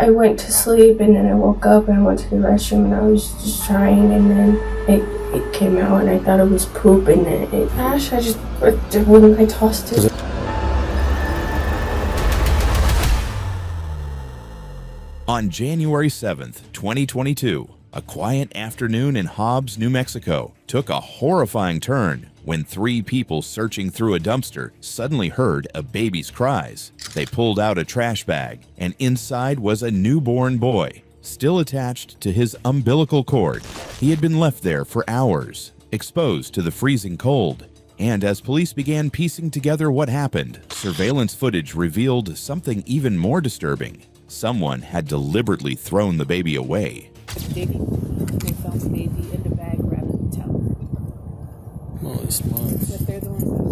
I went to sleep and then I woke up and I went to the restroom and I was just trying, and then it came out and I thought it was poop, and then I tossed it. On January 7th, 2022, a quiet afternoon in Hobbs, New Mexico took a horrifying turn when 3 people searching through a dumpster suddenly heard a baby's cries. They pulled out a trash bag, and inside was a newborn boy, still attached to his umbilical cord. He had been left there for hours, exposed to the freezing cold. And as police began piecing together what happened, surveillance footage revealed something even more disturbing. Someone had deliberately thrown the baby away. They found the baby in the bag wrapped in the towel. Holy smokes. But they're the ones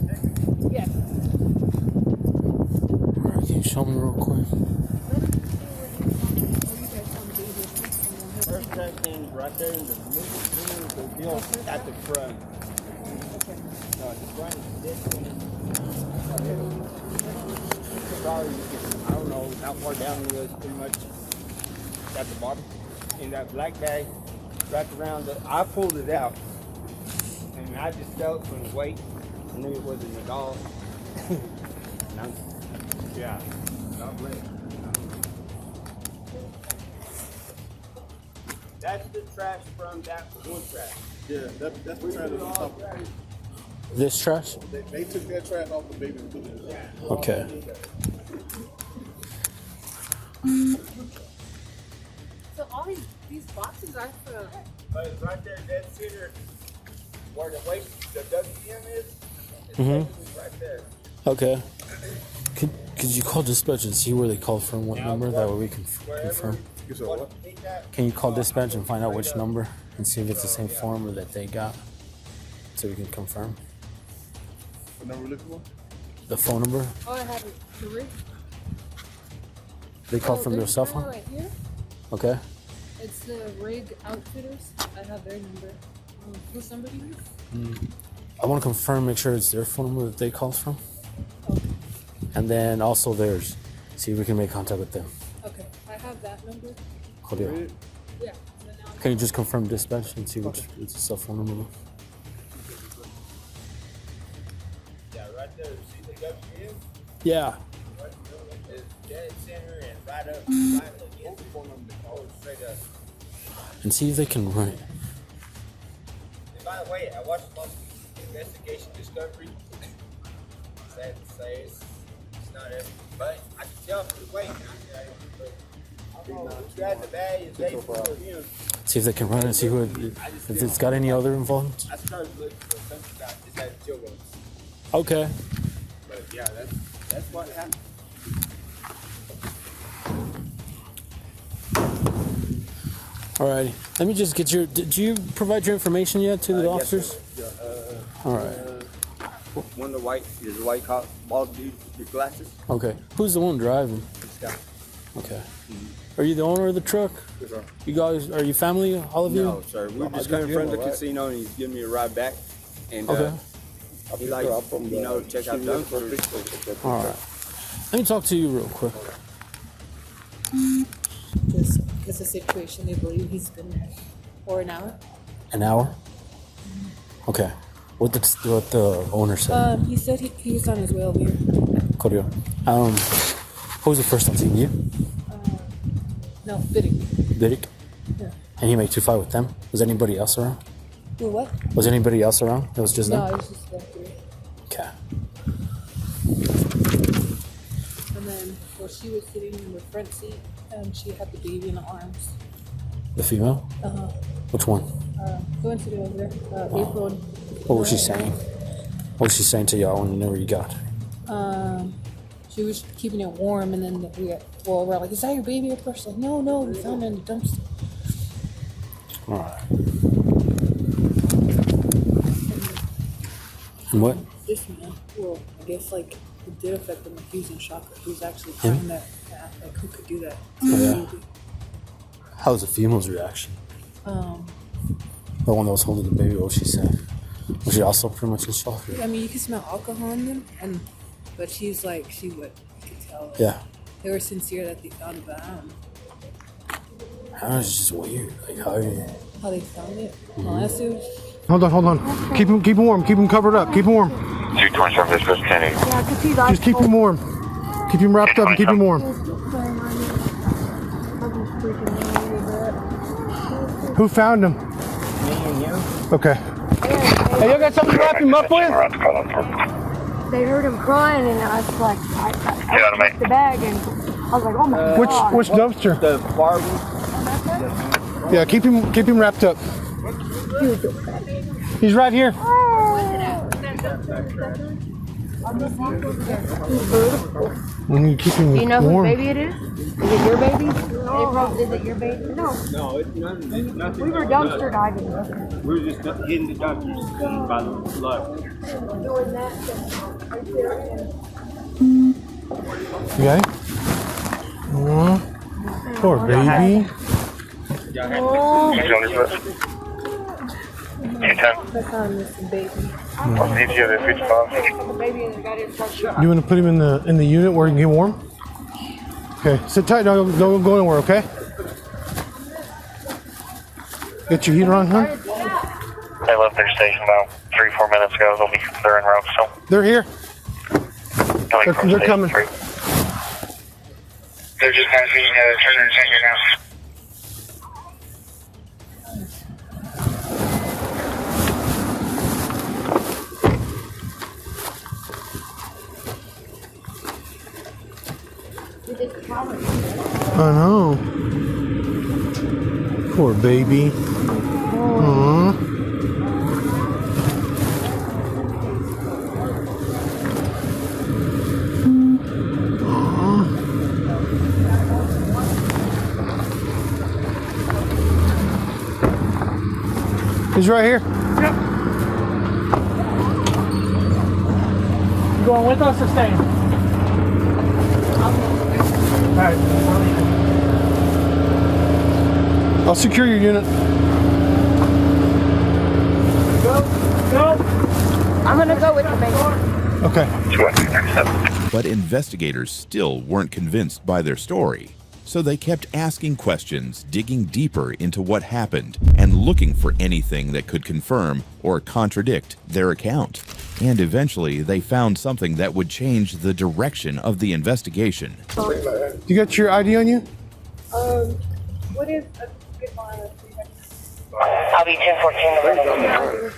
that... Yeah. Alright, can you show me real quick? First trash can right there in the middle at the front. No, the front is this. Probably, I don't know how far down it was, pretty much at the bottom. And that black bag wrapped around I pulled it out. And I just felt from the weight. I knew it wasn't a dog. Yeah. God bless. That's the trash from that one trash. Yeah, that's the trash that's on top of it. This trash? They took that trash off the baby and put it in. Okay. So all these boxes are for... But it's right there, dead center, where the weight, the WM is. It's right there. Okay. Could you call dispatch and see where they called from, what number? That way we can confirm. You said what? Can you call dispatch and find out which number and see if it's the same form or that they got, so we can confirm? What number we looking for? The phone number? Oh, I have it. The rig. They called from their cell phone? Right here. Okay. It's the Rig Outfitters. I have their number. Whose number do you use? I want to confirm, make sure it's their phone number that they called from. Okay. And then also theirs. See if we can make contact with them. Okay. I have that number. Cool deal. Yeah. So now Can you just confirm dispatch and see which it's a cell phone number? Yeah, right there. See the WM? Yeah. It's dead center and right up, right against the phone number. Oh, straight up. And see if they can run it. And by the way, I watched most investigation discovery. Sad to say it's not it, but I can tell from the weight. Grab the bag and they for him. See if they can run it and see who if it's got any other involved. I started looking for something about this had children. Okay. But yeah, that's what happened. Alrighty. Let me just get your. Did you provide your information yet to the officers? Yes, All right. one of the white cop, bald dude with glasses. Okay. Who's the one driving? This guy. Okay. Are you the owner of the truck? Yes, sir. You guys, are you family? All of you? No, sir. We're just coming from the casino and he's giving me a ride back. And Okay. he likes, check out dumpsters. All right. Let me talk to you real quick. Just because the situation, they believe he's been there for an hour. An hour? Okay. What did the owner say? He said he was on his way over here. Cool deal. Who was the first on seeing you? No, bidding. Derek? Yeah. And he made 2-5 with them? Was anybody else around? Well, what? Was anybody else around? It was just No, them? it was just them three. Okay. And then, she was sitting in the front seat, and she had the baby in the arms. The female? Uh-huh. Which one? Go into the over there. April. What was she saying? What was she saying to y'all whenever you got? She was keeping it warm, and then we're like, "Is that your baby?" Of course, like, no, we found it in the dumpster. All right. And what? This man, well, I guess like it did affect him. Like he was in shock. He was actually trying to act like who could do that. Yeah. How was the female's reaction? The one that was holding the baby, what was she saying? Was she also pretty much in shock? I mean, you can smell alcohol in them, but she's like, you could tell. Yeah. They were sincere that they found it, but That was just weird. Like how they found it. Unless it was Hold on. Keep him warm. Keep him covered up. Keep him warm. 227, this is Kennedy. Yeah, because he's like, Just keep him warm. Keep him wrapped up and keep him warm. Who found him? Me and you. Okay. Hey, y'all got something to wrap him up with? they heard him crying, and I was like, I took the bag, and I was like, oh my God. Which dumpster? The bar one. Yeah, keep him wrapped up. He's right here. When you keep him Do you know warm. whose baby it is? Is it your baby? Is it your baby? No. No, it's nothing. We were dumpster diving. We were just hitting the dumpster by the flood. You got it? Poor baby. You want to put him in the unit where he can get warm? Okay, sit tight. Don't go anywhere. Okay. Get your heater on, huh? They left their station about 3-4 minutes ago. They're en route, so They're here. coming from They're station coming. 3. They're just passing Turner and Center now. I know. Poor baby. Aww. He's right here. Yep. You going with us or staying? All right. I'll secure your unit. Go. I'm going to go with the baby. Okay. But investigators still weren't convinced by their story. So they kept asking questions, digging deeper into what happened, and looking for anything that could confirm or contradict their account. And eventually, they found something that would change the direction of the investigation. You got your ID on you? What is a good line? I'll be 1014.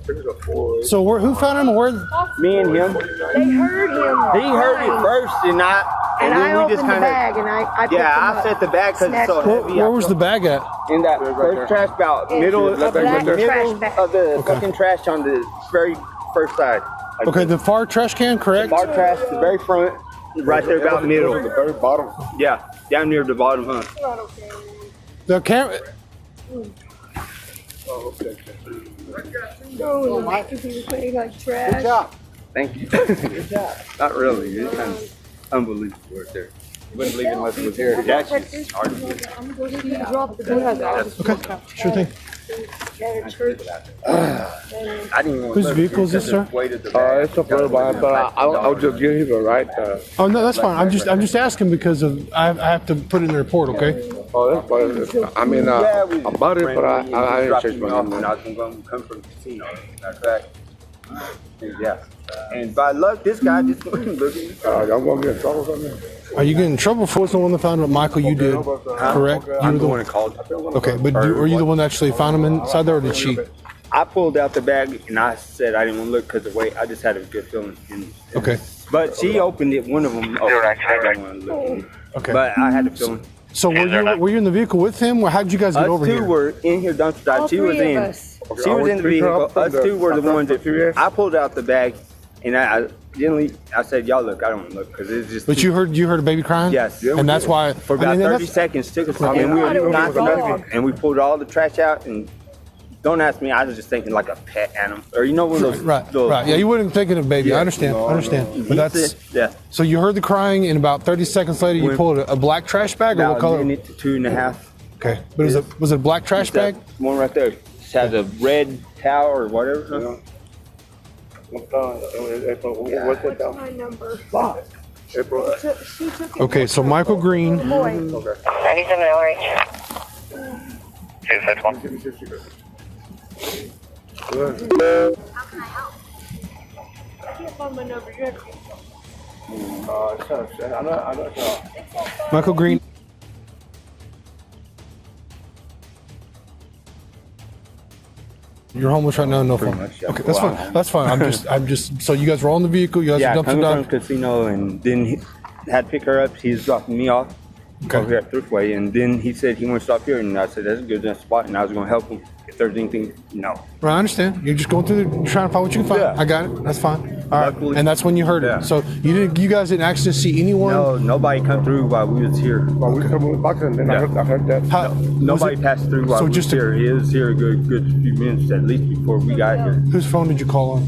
10-4. So who found him? Where? Me and him. They heard him. He heard it first, and And then I we opened just the kind of. bag, and I picked him Yeah, I up. set the bag because it's so heavy. Where was the bag at? In that first trash bag, middle of the black trash bag. fucking trash on the very first side. Like Okay, the far trash can, correct? bar trash, the very front, right there about middle. The very bottom. Yeah, down near the bottom, huh? The camera. Oh, he was playing like trash. Good job. Thank you. Good job. Not really. It's kind of unbelievable right there. You wouldn't believe it unless it was here. That's just hard to believe. Drop the bag. Okay, sure thing. I didn't even Whose vehicle is this, sir? It's a blue bar, but I'll just give you the right. Oh no, that's fine. I'm just asking because of I have to put it in the report. Okay. Oh, that's fine. I mean, about it, but I didn't change my off mind. and I was going to come from the casino. Matter of fact. Yeah. And by luck, this guy just looking. Y'all gonna get in trouble for me? Are you getting in trouble for the one that found it? Michael, you did, correct? You I'm were the one that called. Okay, but were you the one that actually found him inside there, or did she? I pulled out the bag and I said I didn't want to look because the way I just had a good feeling. Okay. But she opened it. One of them. I didn't want to look. Okay. But I had a feeling. So were you in the vehicle with him, or how did you guys get over Us two here? were in here dumpster dive. All She was three of in. us. She was in the vehicle. Us two were the ones that. I pulled out the bag, and I generally I said, "Y'all look." I don't want to look because it's just. But you heard a baby crying? Yes. And that's why For about 30 seconds, took us, and we were not and we pulled all the trash out. And don't ask me. I was just thinking like a pet animal, or you know one of those. Right. those Yeah, you wouldn't think of a baby. Yeah. I understand. But that's yeah. so you heard the crying, and about 30 seconds later, you When- pulled a black trash bag, or what About color? a minute to 2.5. Okay. But was it a black trash bag? One right there. just has a red towel or whatever. What's that down? My number. April. She took it. Okay, so Michael Green. Boy. 97 LRH. 261. How can I help? I can't find my number. You have to. I'm not sure. Michael Green. You're homeless right now, no phone. much, yeah. Okay, that's fine. That's fine. I'm just. So you guys were on the vehicle. You guys Yeah, dumped coming it from down. the casino, and then he had to pick her up. He's dropping me off over here at Thriftway, and then he said he wanted to stop here, and I said that's a good enough spot, and I was going to help him if there's anything. No. Right, I understand. You're just going through the trying to find what you can find. Yeah. I got it. That's fine. All right. Luckily- And that's when you heard Yeah. it. So you guys didn't actually see anyone. No, nobody come through while we was here. Well, we come back and then I heard that. How, Nobody was it- passed through while so we just was to- here. He was here a good few minutes at least before we got here. Whose phone did you call on?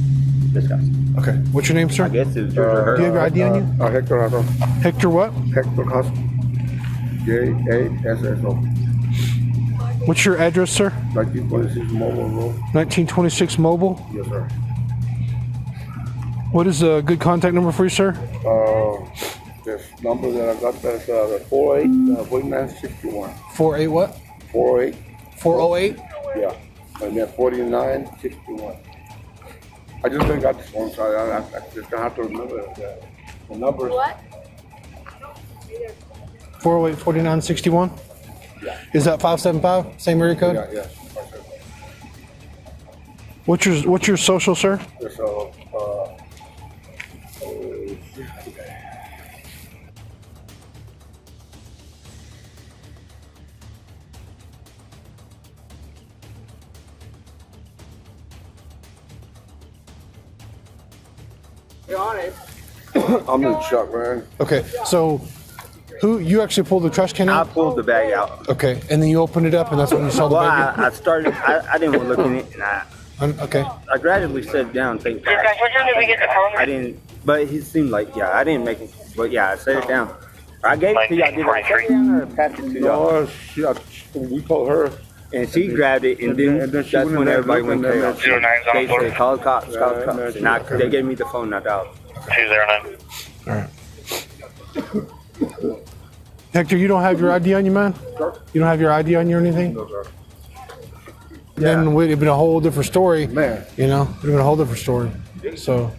This guy. Okay. What's your name, sir? I guess it was yours or Do you have your her. ID on you? Hector Hasso. Hector what? Hector Hasso. J-A-S-S-O. What's your address, sir? 1926 Mobile Road. 1926 Mobile. Yes, sir. What is a good contact number for you, sir? This number that I got that's 48-4961. 48 what? 48, 408? yeah. And then 4961. I just didn't got this one, so I just gonna have to remember the numbers. What? 408 4961? Yeah. Is that 575? Same area code? Yeah, yes. What's your social, sir? It's I'm in shock, man. Okay, so you actually pulled the trash can I out? pulled the bag out. Okay, and then you opened it up and that's when you saw the Well, baby? I started, I didn't want to look in it, and Okay. I gradually sat down, think back. I didn't, but he seemed like, yeah, I didn't make it, but yeah, I set it down. I gave it to y'all, did I set it down or pass it to y'all? No, we told her. And she grabbed it, and then And then she that's went in when there everybody went looking at chaos. that. They said, call the cops, call the Yeah, cops. and And then they gave me the phone, not dialed. 209. All right. Hector, you don't have your ID on you, man? You don't have your ID on you or anything? No, sir. Then it would have been a whole different story. Man. You know, it would have been a whole different story. So,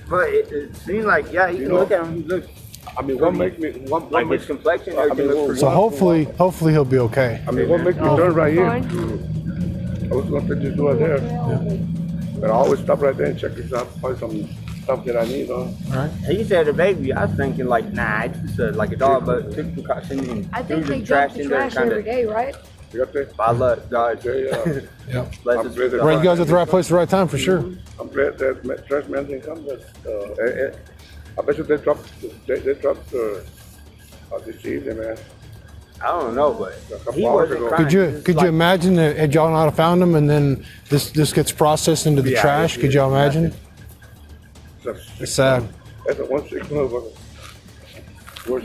But it seemed like, yeah, you can look at him, he looks I mean, what make me, what like make his complexion, everything looks pretty so hopefully he'll be okay. I mean, what makes me turn right here? Fine. I was going to just do it there. But I always stop right there and check this out, find some stuff that I need on. All right. He said a baby. I was thinking like, nah, it's just like a dog, but took precaution and I threw think they the dump trash the in there, trash kind every of. day, right? You got that? By luck, God, Okay, Yep. bless I'm his ready. Right, you guys at the right place at the right time for sure. I'm glad that trash man didn't come. But, I bet you they dropped this evening, man. I don't know, but A couple he hours wasn't ago. crying. Could you imagine that had y'all not have found him and then this gets processed into the Yeah, trash? Could y'all imagine? It's sad. That's a 1-6 motherfucker.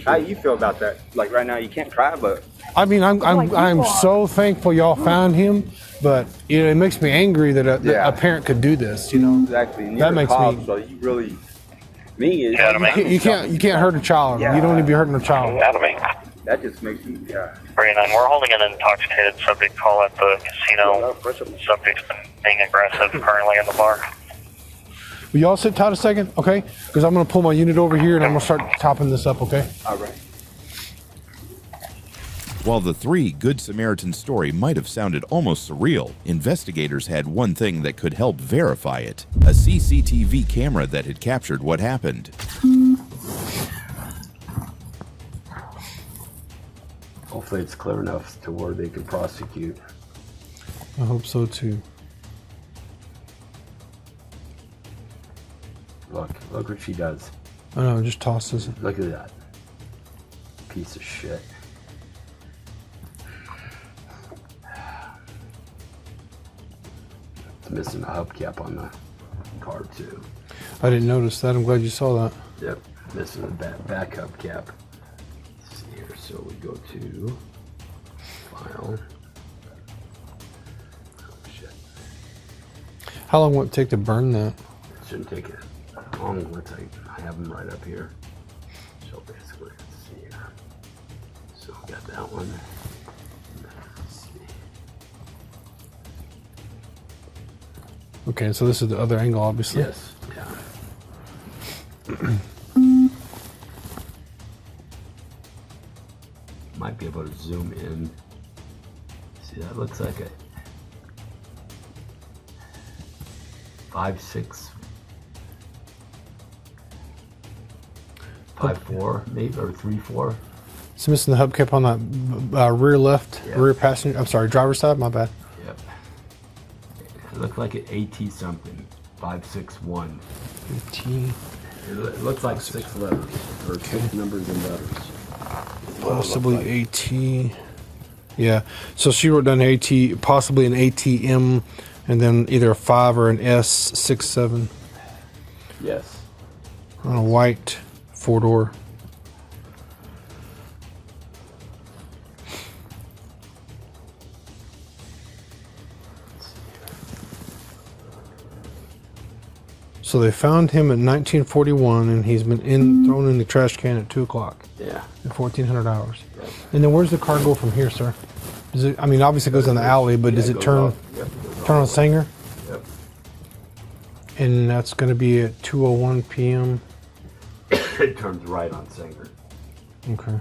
How you feel about that? Like right now, you can't cry, but I mean, I'm so thankful y'all found him, but you know, it makes me angry that Yeah. a parent could do this. You know, exactly. And That you're makes Hobbs, me- So you really, me, Yeah, I mean- you can't hurt a child. Yeah. You don't need to be hurting a child. Out of me. that just makes me, yeah. 39. We're holding an intoxicated subject call at the casino. Subject's been being aggressive currently in the bar. Will y'all sit tight a second, okay? Because I'm gonna pull my unit over here and I'm gonna start topping this up, okay? All right. While the three Good Samaritan story might have sounded almost surreal, investigators had one thing that could help verify it: a CCTV camera that had captured what happened. Hopefully it's clear enough to where they can prosecute. I hope so too. Look what she does. I know, just toss this. Look at that. Piece of shit. It's missing a hubcap on the car too. I didn't notice that. I'm glad you saw that. Yep, missing the back hubcap. Let's see here. So we go to file. Well. Oh, shit. How long will it take to burn that? It shouldn't take it long. I have them right up here. So basically, let's see here. So we got that one. Let's see. Okay, so this is the other angle, obviously. Yes. Yeah. Might be able to zoom in. See, that looks like a 5.6, 5.4, maybe, or 3.4. So missing the hubcap on that rear left, Yep. rear passenger. I'm sorry, driver's side. My bad. Yep. It looked like an AT something, 561. AT. It looks like 6 letters, or 6 numbers and letters. Possibly AT. Yeah. So she wrote down AT, possibly an ATM, and then either a 5 or an S67 Yes. on a white 4-door. So they found him in 1941, and he's been thrown in the trash can at 2 o'clock. Yeah. At 1400 hours. Yep. And then where's the car go from here, sir? Does it? I mean, obviously it goes in the alley, but does it goes turn off. Yep, it goes turn on off. Sanger? Yep. And that's going to be at 2:01 p.m. It turns right on Sanger. Okay.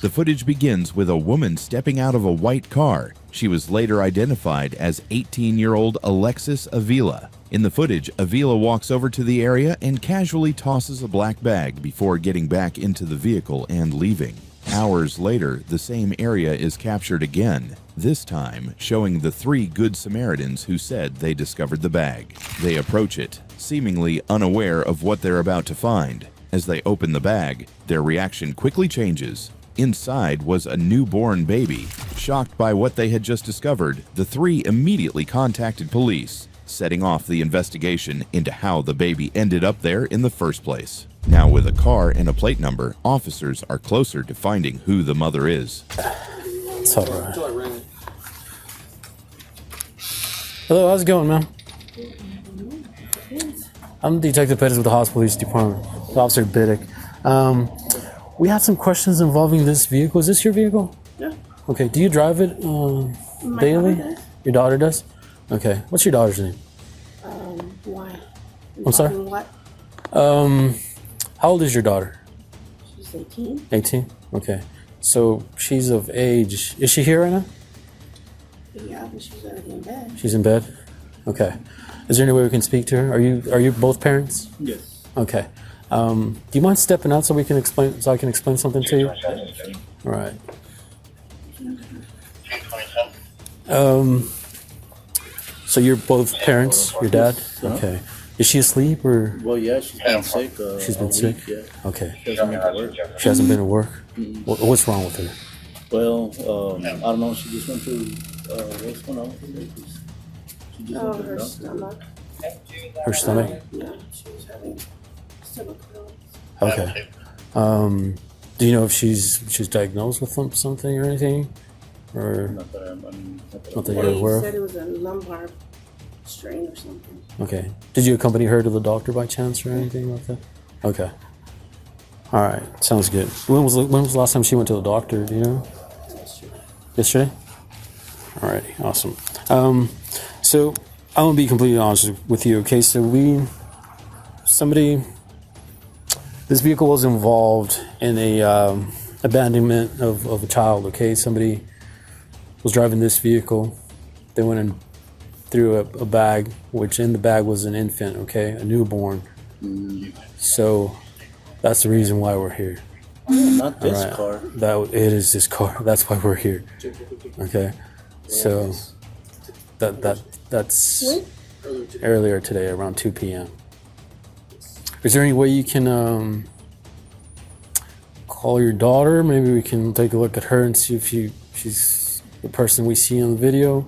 The footage begins with a woman stepping out of a white car. She was later identified as 18-year-old Alexis Avila. In the footage, Avila walks over to the area and casually tosses a black bag before getting back into the vehicle and leaving. Hours later, the same area is captured again, this time showing the 3 Good Samaritans who said they discovered the bag. They approach it, seemingly unaware of what they're about to find. As they open the bag, their reaction quickly changes. Inside was a newborn baby. Shocked by what they had just discovered, the 3 immediately contacted police, setting off the investigation into how the baby ended up there in the first place. Now with a car and a plate number, officers are closer to finding who the mother is. It's all right. Hello, how's it going, man? I'm Detective Pettis with the Hobbs Police Department, Officer Biddick. We had some questions involving this vehicle. Is this your vehicle? Yeah. Okay, do you drive it daily? daughter does. Your daughter does? Okay, what's your daughter's name? Why? I'm sorry? What? How old is your daughter? She's 18. 18? Okay. So she's of age. Is she here right now? Yeah, but she's already in bed. She's in bed? Okay. Is there any way we can speak to her? Are you both parents? Yes. Okay. Do you mind stepping out so I can explain something to you? All right. So you're both parents, your dad? Okay. Is she asleep or? Well, yeah, she's been sick. She's been sick? Yeah. Okay. She hasn't been to work. She hasn't been to work? What's wrong with her? Well, I don't know. She just went to what's going on with her? She just went to the Her doctor. stomach. Her stomach? Yeah, she was having stomach problems. Okay. Do you know if she's diagnosed with something or anything? Or Not that I'm not that Yeah, you're he aware said of? it was a lumbar strain or something. Okay. Did you accompany her to the doctor by chance or anything like that? Okay. All right. Sounds good. When was the last time she went to the doctor? Do you know? Yesterday? All right. Awesome. So I'm gonna be completely honest with you. Okay. So this vehicle was involved in a abandonment of a child. Okay. Somebody was driving this vehicle. They went and threw a bag, which in the bag was an infant, okay, a newborn. So that's the reason why we're here. Not this All car. It is this car. That's why we're here. Okay. So that's earlier today, around 2 p.m. Is there any way you can call your daughter? Maybe we can take a look at her and see if she's the person we see on the video.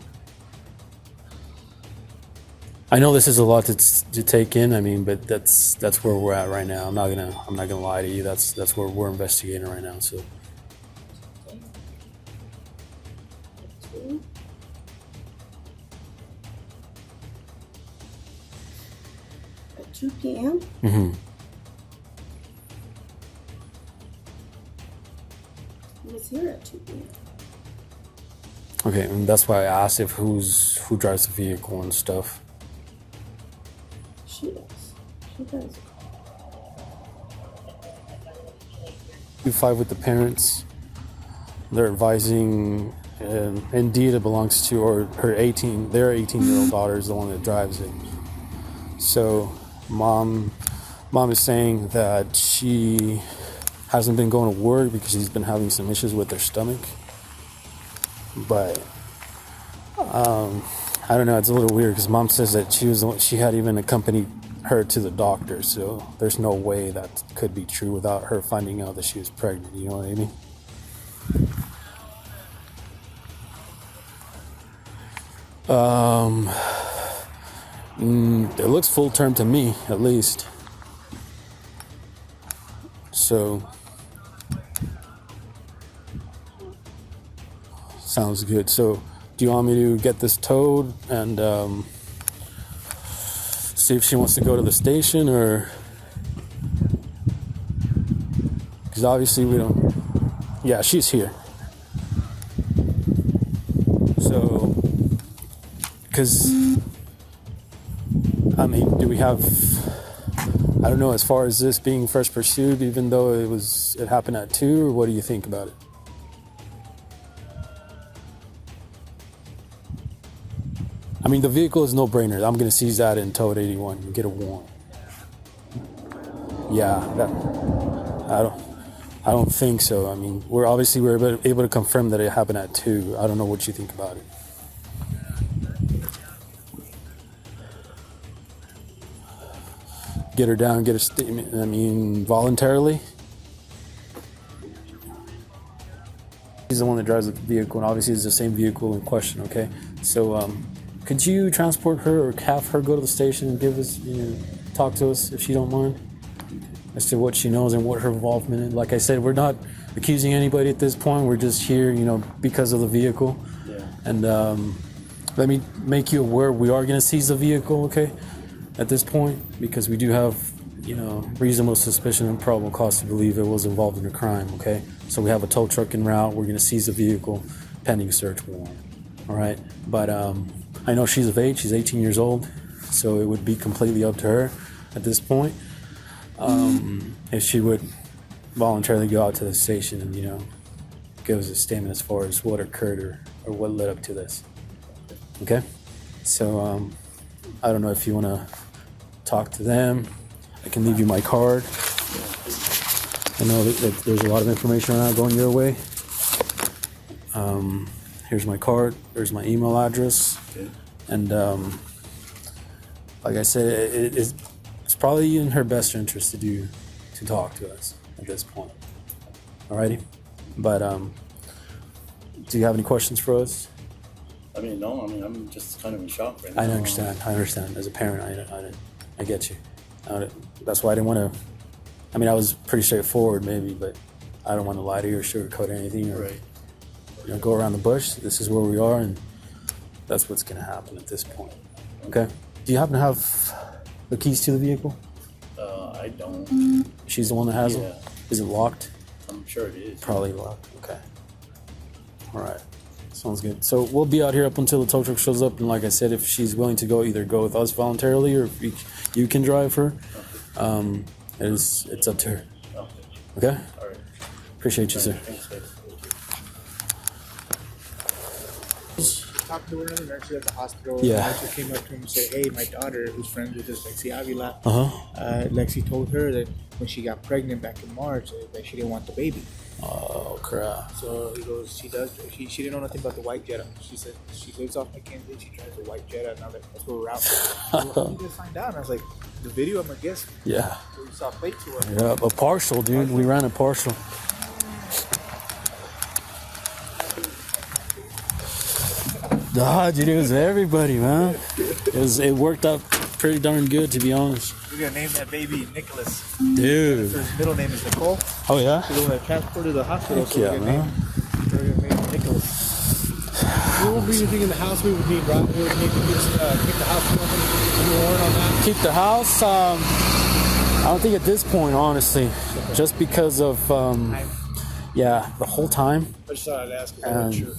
I know this is a lot to take in. I mean, but that's where we're at right now. I'm not gonna lie to you. That's where we're investigating right now. So 2 p.m.? Mm-hmm. He was here at 2 p.m. Okay, and that's why I asked if who drives the vehicle and stuff. She does. She does. You fight with the parents. They're advising, indeed it belongs to, or their 18-year-old daughter is the one that drives it. So mom is saying that she hasn't been going to work because she's been having some issues with her stomach. But I don't know, it's a little weird because mom says that she had even accompanied her to the doctor, so there's no way that could be true without her finding out that she was pregnant, you know what I mean? It looks full term to me, at least. So sounds good. So do you want me to get this towed and see if she wants to go to the station, or because obviously we don't. Yeah, she's here. So because I mean, do we have, I don't know, as far as this being first pursued, even though it happened at 2, or what do you think about it? I mean, the vehicle is no brainer. I'm going to seize that and tow it 81 and get a warrant. Yeah, I don't think so. I mean, we're able to confirm that it happened at 2. I don't know what you think about it. Get her down, get a statement. I mean, voluntarily. He's the one that drives the vehicle, and obviously it's the same vehicle in question. Okay, so could you transport her or have her go to the station and give us, talk to us if she don't mind, as to what she knows and what her involvement is. Like I said, we're not accusing anybody at this point. We're just here, because of the vehicle. Yeah. And let me make you aware, we are going to seize the vehicle, okay, at this point, because we do have, reasonable suspicion and probable cause to believe it was involved in a crime, okay? So we have a tow truck en route. We're going to seize the vehicle pending a search warrant, all right? But I know she's of age. She's 18 years old, so it would be completely up to her at this point. If she would voluntarily go out to the station and, give us a statement as far as what occurred or what led up to this. Okay? So, I don't know if you want to talk to them. I can leave you my card. I know that there's a lot of information around going your way. Here's my card. There's my email address. Okay. And, like I said, it's probably in her best interest to talk to us at this point. Alrighty? But do you have any questions for us? I mean, no. I mean, I'm just kind of in shock right now. I understand. As a parent, I get you. That's why I didn't want to. I mean, I was pretty straightforward, maybe, but I don't want to lie to you or sugarcoat anything, or right. Go around the bush. This is where we are, and that's what's going to happen at this point. Okay? Do you happen to have the keys to the vehicle? I don't. She's the one that has them? Is it locked? I'm sure it is. Probably locked. Okay. All right. Sounds good. So we'll be out here up until the tow truck shows up, and like I said, if she's willing to go, either go with us voluntarily, or if you can drive her. Okay. It's up to her. Okay? All right. Appreciate you, sir. Thanks, guys. Talked to one of the nurses at the hospital. Yeah. The nurse came up to him and said, "Hey, my daughter, who's friends with this Alexis Avila, Uh-huh. Lexi told her that when she got pregnant back in March, that she didn't want the baby." Oh, crap. So he goes, she didn't know nothing about the white Jetta. She said she lives off McKenzie, she drives a white Jetta, and that's where we're out. So we did find out, and I was like, the video, I'm gonna guess. Yeah. We saw plates or what? Yeah, a partial, dude. We ran a partial. Dude, it was everybody, man. It worked out pretty darn good, to be honest. We're gonna name that baby Nicholas. Dude. His middle name is Nicole. Oh, yeah? She's the one that transported to the hospital. Heck yeah, man. We're gonna name him Nicholas. There won't be anything in the house we would need, right? We would need to just keep the house open. Any warrant on that? Keep the house? I don't think at this point, honestly. Just because of, yeah, the whole time. I just thought I'd ask if I wasn't sure.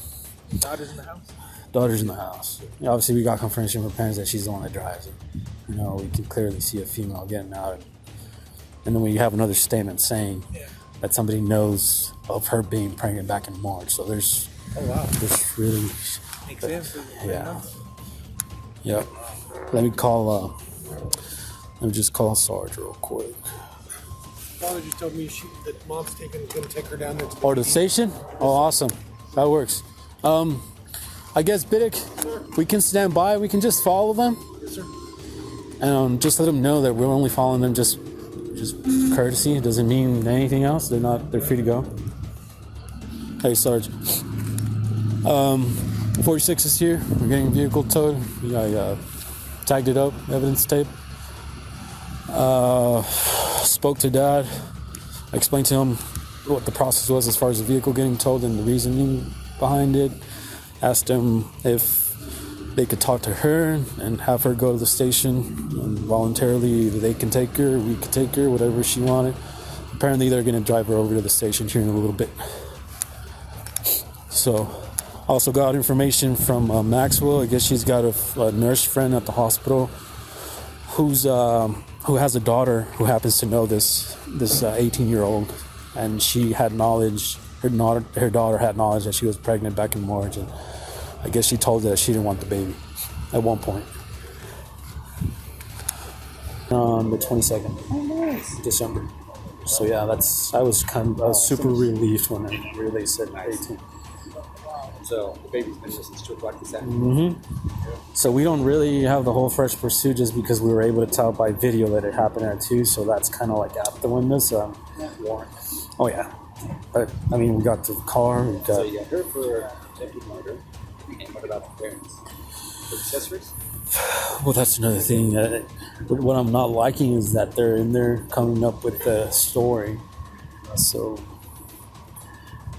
Daughter's in the house? Daughter's in the house. Obviously, we got confirmation from her parents that she's the one that drives it. You know, we can clearly see a female getting out. And then we have another statement saying that somebody knows of her being pregnant back in March. So there's, there's really, Makes sense. yeah. Yep. Let me just call Sarge real quick. Father just told me that mom's going to take her down there. Or the station? Oh, awesome. That works. I guess, Biddick, we can stand by. We can just follow them. Yes, sir. And just let them know that we're only following them just courtesy. It doesn't mean anything else. They're free to go. Hey, Sarge. 46 is here. We're getting vehicle towed. I tagged it up, evidence tape. Spoke to Dad. I explained to him what the process was as far as the vehicle getting towed and the reasoning behind it. Asked him if they could talk to her and have her go to the station and voluntarily. Either they can take her, we could take her, whatever she wanted. Apparently they're going to drive her over to the station here in a little bit. So, also got information from Maxwell. I guess she's got a nurse friend at the hospital who has a daughter who happens to know this 18-year-old, and she had knowledge. Her daughter had knowledge that she was pregnant back in March, and I guess she told her that she didn't want the baby at one point. On the 22nd, December. So yeah, I was super relieved when they said 18. So the baby's been here since 2 o'clock this Mm-hmm. afternoon. So we don't really have the whole fresh pursuit just because we were able to tell by video that it happened at 2. So that's kind of like out the window. So, oh yeah. But I mean, we got the car. So you got her for attempted murder. And what about the parents? For accessories? Well, that's another thing. What I'm not liking is that they're in there coming up with the story. So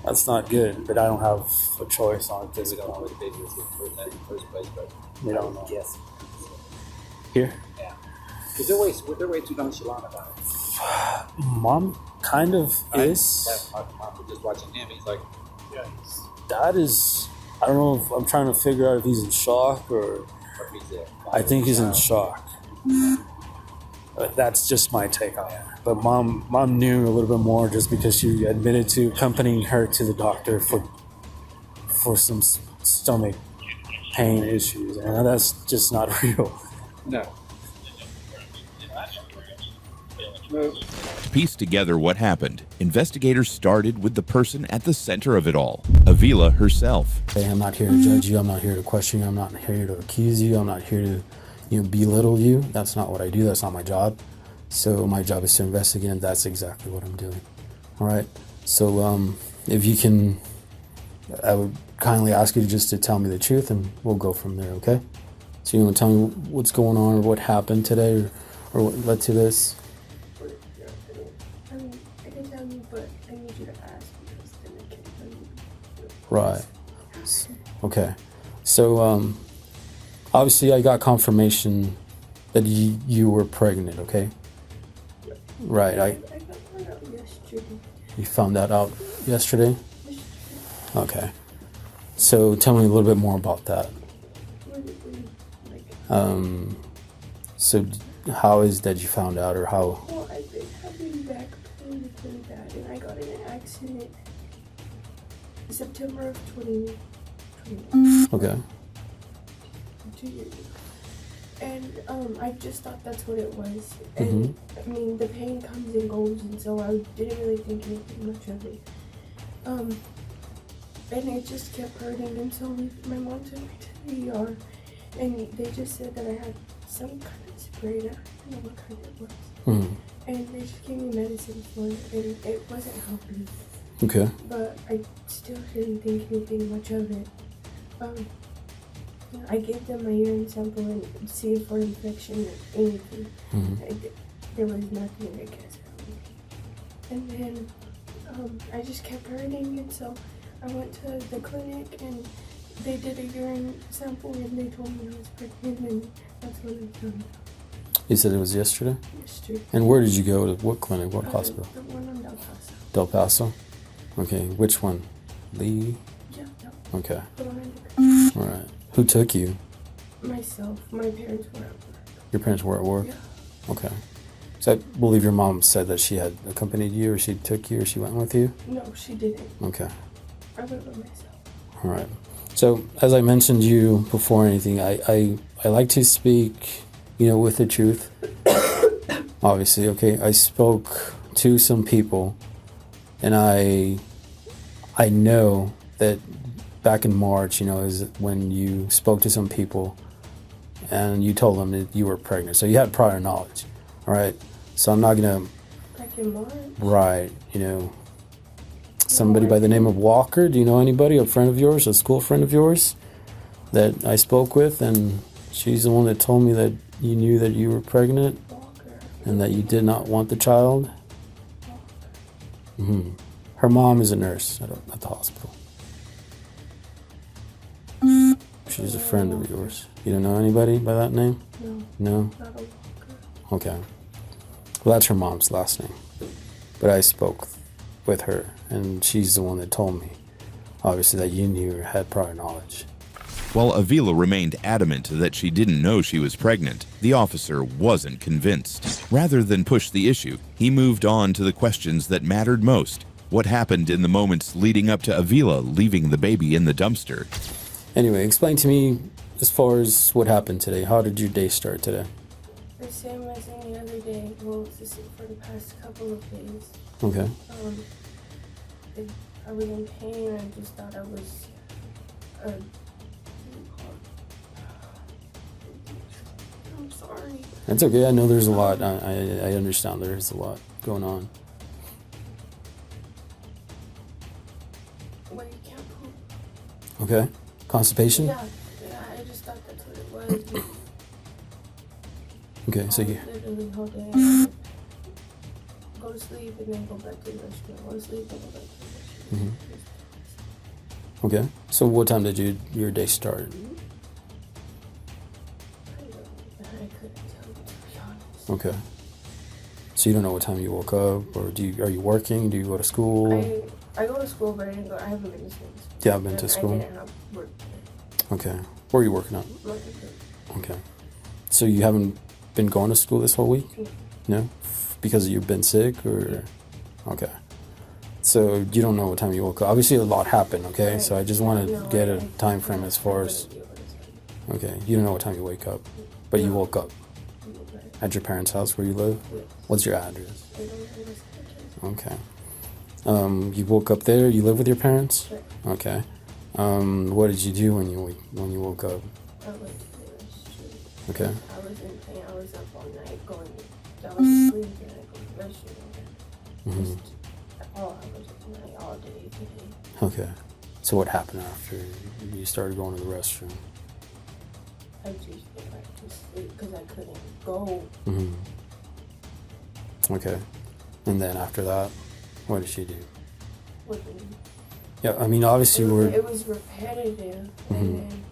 that's not good. But I don't have a choice on it. We don't know where the baby was given birth at in the first place, but we don't know. Yes. Here? Yeah. Because they're way too nonchalant about it. Mom kind of is. Mom was just watching him. He's like, yeah. Dad is. I don't know if I'm trying to figure out if he's in shock or. I think he's in shock. But that's just my take on it. But mom knew a little bit more just because she admitted to accompanying her to the doctor for some stomach pain issues, and that's just not real. No. To piece together what happened, investigators started with the person at the center of it all, Avila herself. Hey, I'm not here to judge you. I'm not here to question you. I'm not here to accuse you. I'm not here to, belittle you. That's not what I do. That's not my job. So my job is to investigate, and that's exactly what I'm doing. All right. So if you can, I would kindly ask you to tell me the truth, and we'll go from there. Okay? So you want to tell me what's going on, or what happened today, or what led to this? I can tell you, but I need you to ask because then I can tell you. Right. Okay. So, obviously I got confirmation that you were pregnant, okay? Yeah. Right. I found out yesterday. You found that out yesterday? Okay. So tell me a little bit more about that. So how is that you found out, or how? Well, I've been having back pain really bad, and I got in an accident in September of 2021. Okay. 2 years ago. And I just thought that's what it was. And I mean, the pain comes and goes, and so I didn't really think anything much of it. And it just kept hurting, and so my mom took me to the ER, and they just said that I had some kind of spray. I don't know what kind it was. And they just gave me medicine for it, and it wasn't helping. Okay. But I still didn't think anything much of it. I gave them my urine sample and see for infection or anything. There was nothing, I guess. And then I just kept hurting, and so I went to the clinic, and They did a urine sample and they told me I was pregnant, and that's when I found out. You said it was yesterday? Yesterday. And where did you go to? What clinic? What hospital? The one on Del Paso. Del Paso? Okay, which one? Lee? Yeah, no. Okay. The one in the All right. Who took you? Myself. My parents were at work. Your parents were at work? Yeah. Okay. So I believe your mom said that she had accompanied you, or she took you, or she went with you? No, she didn't. Okay. I went by myself. All right. So as I mentioned you before anything, I like to speak, with the truth. Obviously, okay. I spoke to some people, and I know that back in March, is when you spoke to some people and you told them that you were pregnant. So you had prior knowledge. All right. So I'm not going to... Back in March? Right. Somebody by the name of Walker. Do you know anybody, a friend of yours, a school friend of yours that I spoke with? And she's the one that told me that you knew that you were pregnant and that you did not want the child. Mm-hmm. Her mom is a nurse at the hospital. She's a friend of yours. You don't know anybody by that name? No. No? Not a Walker. Okay. Well, that's her mom's last name. But I spoke with her, and she's the one that told me, obviously, that you knew or had prior knowledge. While Avila remained adamant that she didn't know she was pregnant, the officer wasn't convinced. Rather than push the issue, he moved on to the questions that mattered most. What happened in the moments leading up to Avila leaving the baby in the dumpster? Anyway, explain to me as far as what happened today. How did your day start today? The same as any other day. Well, it's the same for the past couple of days. Okay. I was in pain. I just thought I was... I'm sorry. That's okay. I know there's a lot. I understand there's a lot going on. Where you can't poop. Okay. Constipation? Yeah, I just thought that's what it was. Okay, so you... Literally the whole day. I would go to sleep and then go back to the restroom. Go to sleep and go back to the restroom. Mm-hmm. Okay. So what time did your day start? I couldn't tell you, to be honest. Okay. So you don't know what time you woke up, or are you working? Do you go to school? I go to school, but I haven't been to school. Yeah, I've been to school. I didn't have work today. Okay. Where are you working at? Market. Okay. So you haven't been going to school this whole week? No? Because you've been sick, or? Okay. So you don't know what time you woke up. Obviously a lot happened, okay? So I just want to get a time frame as far as... Okay. You don't know what time you wake up, but you woke up. At your parents' house where you live? What's your address? Okay. You woke up there? You live with your parents? Okay. What did you do when you woke up? I went to the restroom. Okay. I was in pain. I was up all night going. I was asleep and I go to the restroom. Mm-hmm. Just all hours of the night, all day today. Okay. So what happened after you started going to the restroom? I just went back to sleep because I couldn't go. Mm-hmm. Okay. And then after that, what did she do? What do you mean? Yeah, I mean, obviously It was repetitive. Mm-hmm. And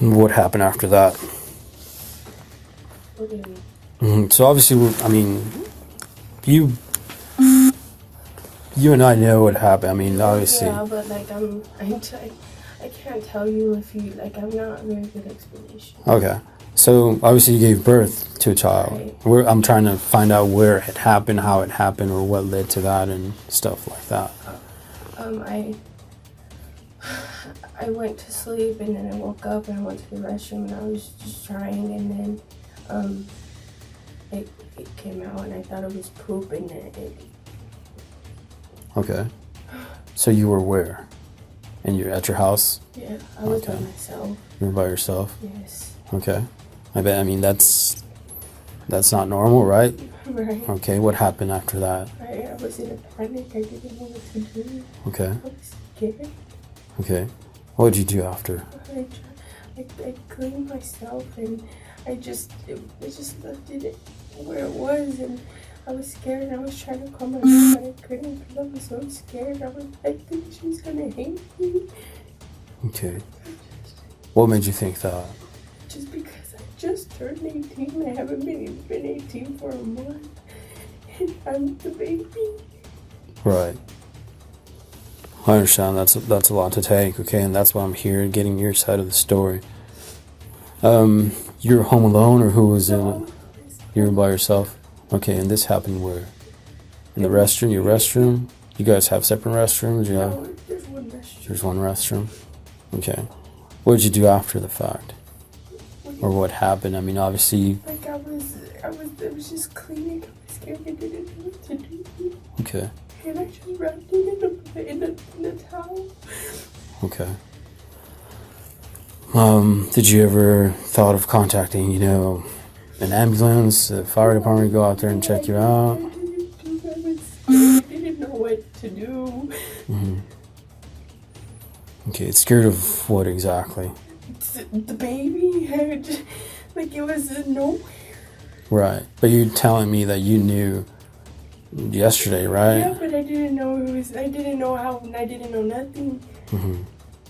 then... What happened after that? What do you mean? Mm-hmm. So obviously, you and I know what happened. I mean, obviously. Yeah, but like I can't tell you if you I'm not a very good explanation. Okay. So obviously you gave birth to a child. Right. I'm trying to find out where it happened, how it happened, or what led to that and stuff like that. I went to sleep and then I woke up and I went to the restroom and I was just trying, and then it came out and I thought it was poop, and then it... Okay. So you were where? And you're at your house? Yeah, I was by myself. You were by yourself? Yes. Okay. I that's not normal, right? Right. Okay, what happened after that? I was in a panic. I didn't know what to do. Okay. I was scared. Okay. What did you do after? I cleaned myself and I just left it where it was, and I was scared. I was trying to call my mom, but I couldn't because I was so scared. I think she was gonna hate me. Okay. What made you think that? Just because I just turned 18. I haven't been 18 for a month. And I'm the baby. Right. I understand. That's a lot to take. Okay, and that's why I'm here, getting your side of the story. You're home alone, or who was in it? You were by yourself. Okay, and this happened where? In the restroom? Your restroom? You guys have separate restrooms? Yeah. No, there's one restroom. There's one restroom. Okay. What did you do after the fact? Or what happened? I mean, obviously. Like I was just cleaning. I was scared. I didn't know what to do. Okay. And I just wrapped it in the towel. Okay. Did you ever thought of contacting, you know, an ambulance, the fire department, go out there and check you out? I didn't know what to do. Mm-hmm. Okay, it's scared of what exactly? The baby had, like, it was nowhere. Right, but you're telling me that you knew yesterday, right? Yeah, but I didn't know it was. I didn't know how, and I didn't know nothing. Mm-hmm.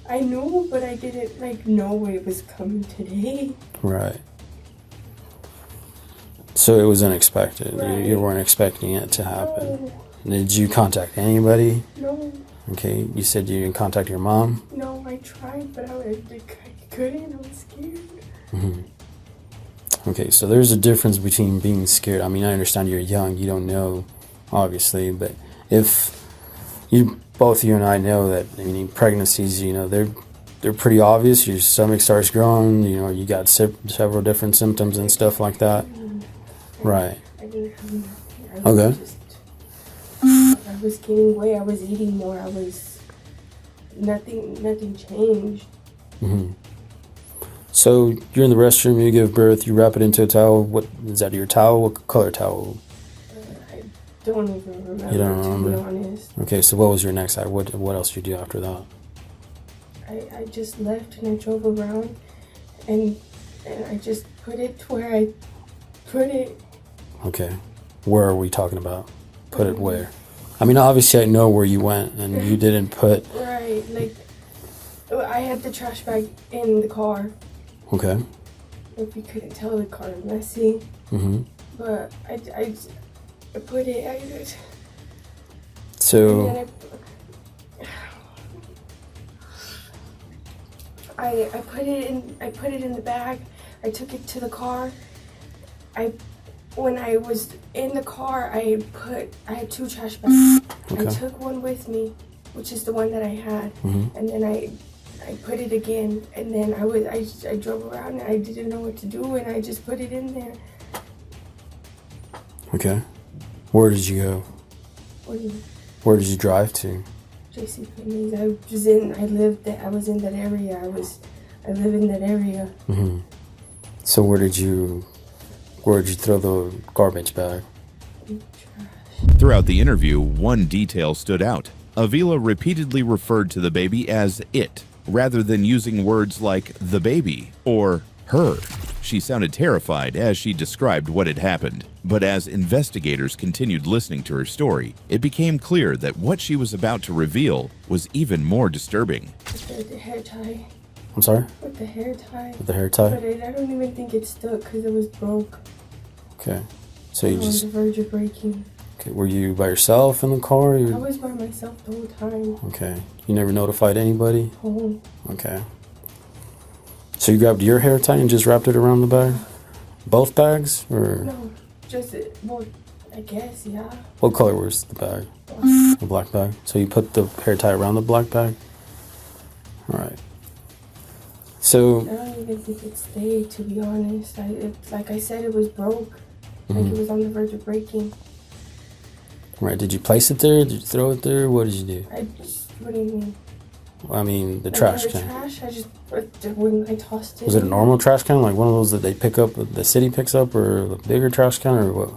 I knew, but I didn't know it was coming today. Right. So it was unexpected. Right. You weren't expecting it to happen. No. Did you contact anybody? No. Okay, you said you didn't contact your mom? No, I tried, but I couldn't. I was scared. Mm-hmm. Okay, so there's a difference between being scared. I mean, I understand you're young, you don't know, obviously, but if both you and I know that, I mean, pregnancies, you know, they're pretty obvious. Your stomach starts growing, you know, you got several different symptoms and stuff like that. Right. I didn't have nothing. Okay. I was gaining weight. I was eating more. I was nothing changed. Mm-hmm. So you're in the restroom, you give birth, you wrap it into a towel. What is that? Your towel? What color towel? I don't even remember. You don't remember? To be honest. Okay, so what was your next act? What else did you do after that? I just left and I drove around, and I just put it where I put it. Okay, where are we talking about? Put it where? I mean, obviously I know where you went, and you didn't put. Right, like I had the trash bag in the car. Okay. If you couldn't tell, the car was messy. Mm-hmm. But I put it. So. I put it in. I put it in the bag. I took it to the car. When I was in the car, I had 2 trash bags. Okay. I took one with me, which is the one that I had, Mm-hmm. and then I put it again, and then I drove around and I didn't know what to do, and I just put it in there. Okay. Where did you go? What do you mean? Where did you drive to? JCPenney's. I was in that area. I live in that area. Mm-hmm. So where did you throw the garbage bag? Throughout the interview, one detail stood out. Avila repeatedly referred to the baby as it, rather than using words like the baby or her. She sounded terrified as she described what had happened. But as investigators continued listening to her story, it became clear that what she was about to reveal was even more disturbing. With the hair tie. I'm sorry? With the hair tie. With the hair tie? But I don't even think it stuck because it was broke. Okay. So you just. On the verge of breaking. Okay. Were you by yourself in the car? I was by myself the whole time. Okay. You never notified anybody? Home. Okay. So you grabbed your hair tie and just wrapped it around the bag? Both bags? Or? No, just, well, I guess, yeah. What color was the bag? Black. The black bag. So you put the hair tie around the black bag? Alright. So. I don't even think it stayed, to be honest. Like I said, it was broke. Like it was on the verge of breaking. Right. Did you place it there? Did you throw it there? What did you do? What do you mean? I mean, the Like trash the can. Trash? I just, when I tossed it. Was it a normal trash can? Like one of those that they pick up, the city picks up, or the bigger trash can, or what?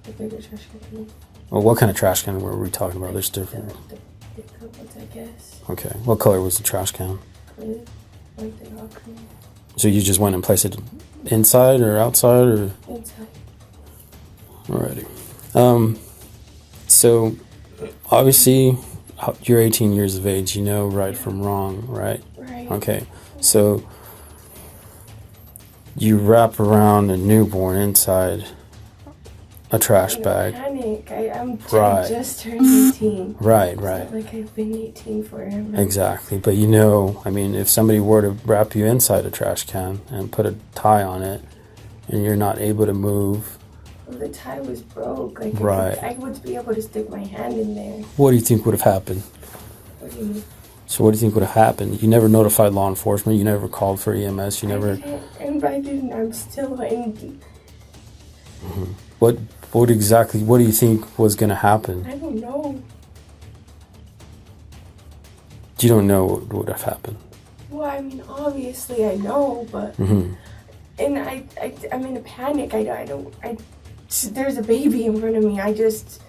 The bigger trash can. Well, what kind of trash can were we talking about? There's different. The bigger ones, I guess. Okay. What color was the trash can? Green. Like the all green. So you just went and placed it inside or outside, or? Inside. Alrighty. So, obviously, you're 18 years of age. You know right from wrong, right? Right. Right. Okay, so you wrap around a newborn inside a trash bag. Panic. I Right. just turned 18. Right, It's right. not like I've been 18 forever. Exactly. But you know, I mean, if somebody were to wrap you inside a trash can and put a tie on it and you're not able to move, Well, the tie was broke. Like, right. I would be able to stick my hand in there. What do you think would have happened? What do you mean? So what do you think would have happened? You never notified law enforcement. You never called for EMS. You never. And I didn't. I'm still in. What exactly? What do you think was going to happen? I don't know. You don't know what would have happened. Well, I mean, obviously I know, but and I'm in a panic. There's a baby in front of me. I just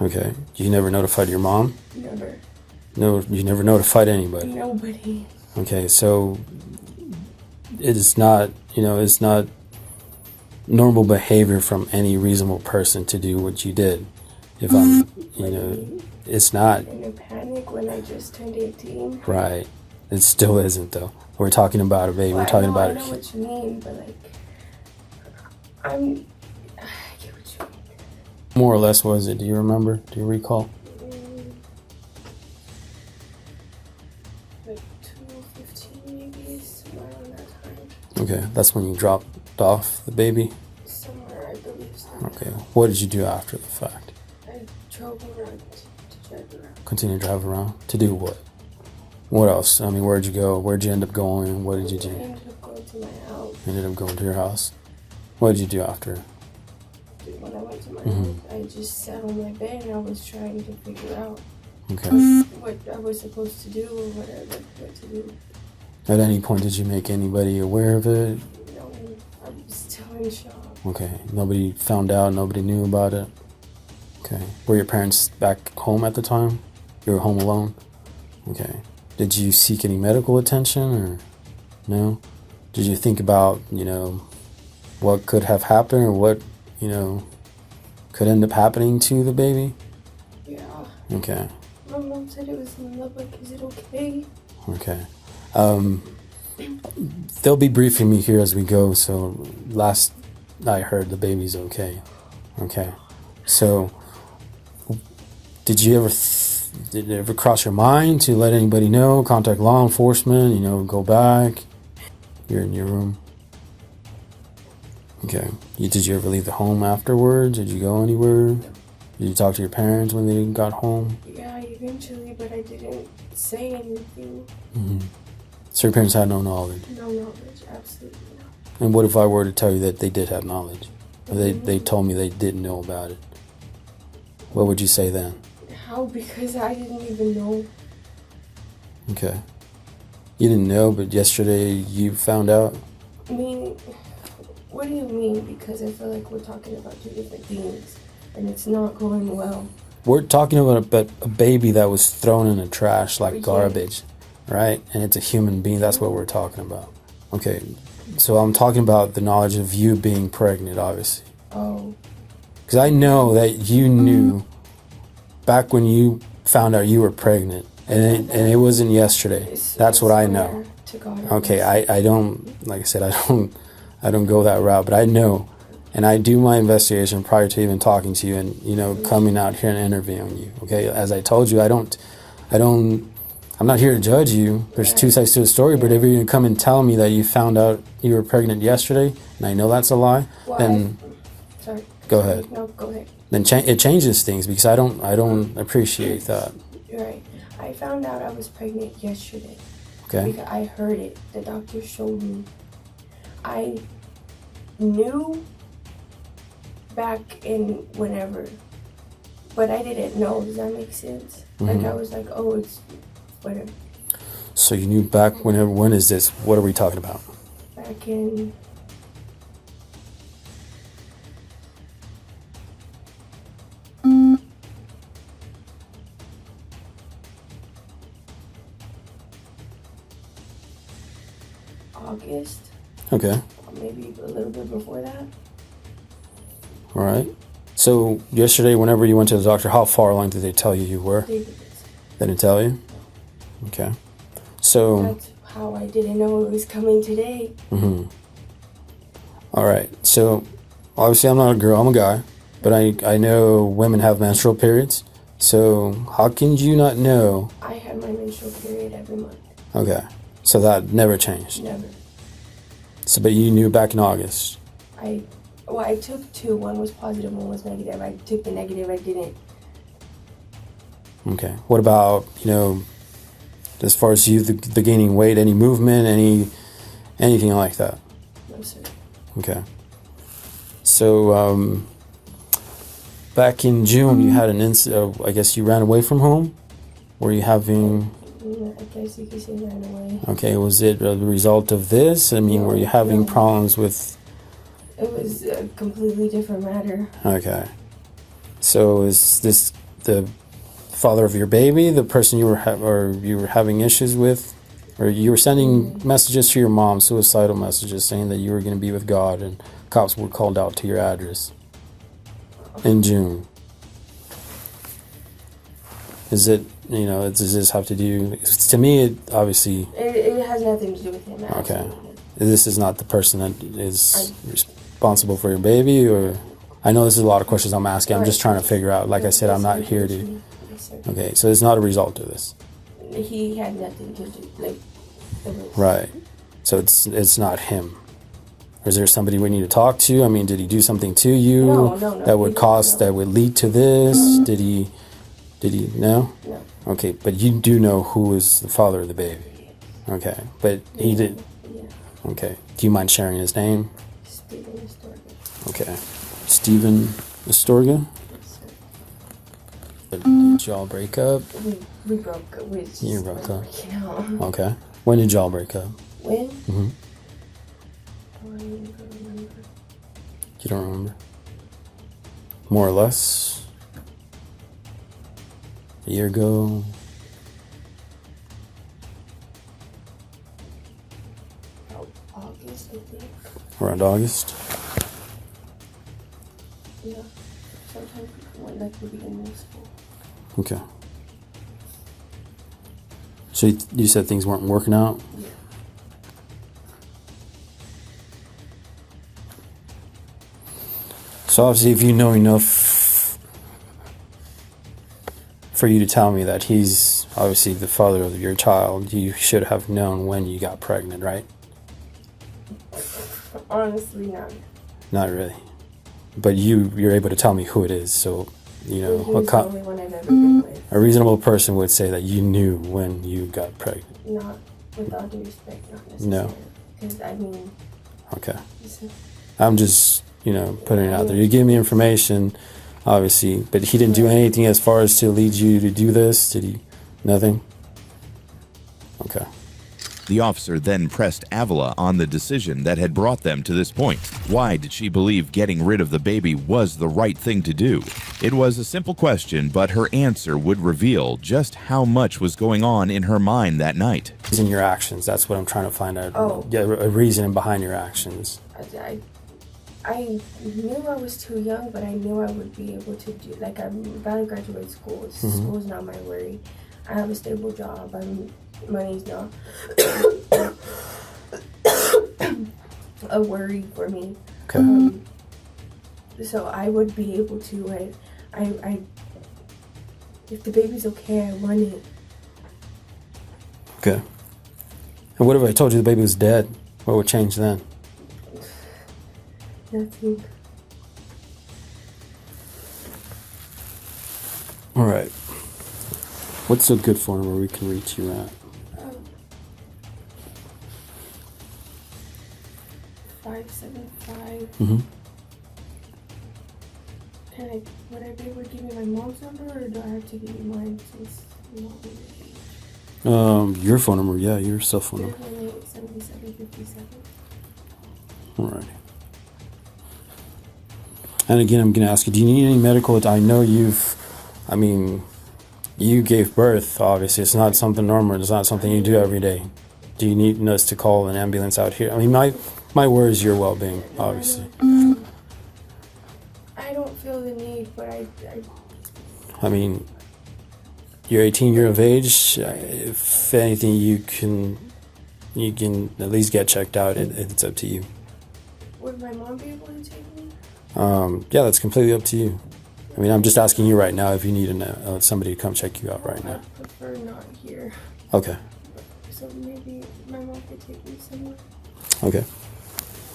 Okay. You never notified your mom? never. No, you never notified anybody. Nobody. Okay, so it is not, it's not normal behavior from any reasonable person to do what you did. If I'm, it's not. In a panic when I just turned 18. Right. It still isn't, though. We're talking about a baby. Well, We're talking I about know what you mean, but like, I get what you mean. More or less, was it? Do you remember? Do you recall? Like 2:15 maybe, somewhere around that time. Okay, that's when you dropped off the baby? Somewhere, I believe so. Okay, what did you do after the fact? I drove around to drive around. Continue to drive around? To do what? What else? I mean, where'd you go? Where'd you end up going? What did you I do? ended up going to my house. Ended up going to your house? What did you do after? When I went to my Mhm. house, I just sat on my bed and I was trying to figure out Okay. what I was supposed to do or what to do. At any point, did you make anybody aware of it? No, I'm still in shock. Okay. Nobody found out? Nobody knew about it? Okay. Were your parents back home at the time? You were home alone? Okay. Did you seek any medical attention or no? Did you think about, what could have happened or what, could end up happening to the baby? Yeah. Okay. My mom said it was in love. Like, is it okay? Okay. They'll be briefing me here as we go, so last I heard the baby's okay. Okay. So, did it ever cross your mind to let anybody know, contact law enforcement, go back? You're in your room. Okay. Did you ever leave the home afterwards? Did you go anywhere? Did you talk to your parents when they got home? Yeah, eventually, but I didn't say anything. Mm-hmm. So your parents had no knowledge? No knowledge, absolutely not. And what if I were to tell you that they did have knowledge? Or they told me they didn't know about it? What would you say then? How? Because I didn't even know. Okay. You didn't know, but yesterday you found out? I mean, what do you mean? Because I feel like we're talking about two different things, and it's not going well. We're talking about a baby that was thrown in the trash like garbage, right? And it's a human being. That's what we're talking about. Okay. So I'm talking about the knowledge of you being pregnant, obviously. Oh. Because I know that you knew back when you found out you were pregnant, and it wasn't yesterday. That's what I know. Okay, I don't, like I said, I don't go that route, but I know, and I do my investigation prior to even talking to you and coming out here and interviewing you. Okay, as I told you, I'm not here to judge you. There's two sides to the story, but if you're gonna come and tell me that you found out you were pregnant yesterday, and I know that's a lie, then Sorry. Go ahead. No, go ahead. Then it changes things because I don't appreciate that. You're right. I found out I was pregnant yesterday. Okay. Because I heard it. The doctor showed me. I knew back in whenever, but I didn't know. Does that make sense? Like, I was like, oh, it's whatever. So you knew back whenever? When is this? What are we talking about? Back in August. Okay. Maybe a little bit before that. All right. So yesterday, whenever you went to the doctor, how far along did they tell you you were? They didn't. They didn't tell you? Okay. So that's how I didn't know it was coming today. All right. So obviously I'm not a girl, I'm a guy, but I know women have menstrual periods. So how can you not know? I had my menstrual period every month. Okay. So that never changed. Never. So, but you knew back in August. I took 2. One was positive, one was negative. I took the negative. I didn't. Okay. What about, as far as you, the gaining weight, any movement, anything like that? No, sir. Okay. So, back in June, you had an incident. I guess you ran away from home. Were you having? I guess you could say ran away. Okay. Was it a result of this? I mean, were you having problems with? It was a completely different matter. Okay. So is this the father of your baby, the person you were having issues with, or you were sending messages to your mom, suicidal messages, saying that you were going to be with God, and cops were called out to your address in June? Is it, does this have to do? To me, it obviously. It has nothing to do with him. Okay. This is not the person that is responsible for your baby, or I know this is a lot of questions I'm asking. I'm just trying to figure out. Like I said, I'm not here to. Okay, so it's not a result of this. He had nothing to do. Right. So it's not him. Or is there somebody we need to talk to? I mean, did he do something to you No, that would lead to this? Did he? No. No. Okay, but you do know who is the father of the baby. Okay, but he did. Yeah. Okay. Do you mind sharing his name? Stephen Astorga. Okay. Stephen Astorga? Did y'all break up? We broke up. You broke up. Out. Okay. When did y'all break up? When? Mm-hmm. I don't even remember. You don't remember? More or less? A year ago? August, I think. Around August? Yeah. Sometime before, like the beginning of school. Okay. So you said things weren't working out? Yeah. So obviously if you know enough for you to tell me that he's obviously the father of your child, you should have known when you got pregnant, right? Honestly, not. Not really. But you're able to tell me who it is, so He was the only one I've ever been with. a reasonable person would say that you knew when you got pregnant. Not, with all due respect, not necessarily. No. Because, I mean... Okay. I'm just, putting it out there. You give me information, obviously, but he didn't do anything as far as to lead you to do this? Did he? Nothing? Okay. The officer then pressed Avila on the decision that had brought them to this point. Why did she believe getting rid of the baby was the right thing to do? It was a simple question, but her answer would reveal just how much was going on in her mind that night. In your actions, that's what I'm trying to find out. Oh. Yeah, a reason behind your actions. I knew I was too young, but I knew I would be able to do... Like, I'm about to graduate school. School's not my worry. I have a stable job. Money's not a worry for me. Okay. So I would be able to, if the baby's okay, I want it. Okay. And what if I told you the baby was dead? What would change then? Nothing. All right. What's a good phone where we can reach you at? 575. Mm-hmm. Would I be able to give you my mom's number, or do I have to give you mine since you want me to age? Your phone number, yeah, your cell phone number. 7757. All right. And again, I'm going to ask you, do you need any medical? I know you gave birth, obviously. It's not something normal. It's not something you do every day. Do you need us to call an ambulance out here? I mean, my worry is your well-being, obviously. I don't feel the need, but I I mean, You're 18 years of age. If anything, you can at least get checked out. It's up to you. Would my mom be able to take me? Yeah, that's completely up to you. I mean, I'm just asking you right now if you need somebody to come check you out right now. I prefer not here. Okay. So maybe my mom could take me somewhere. Okay.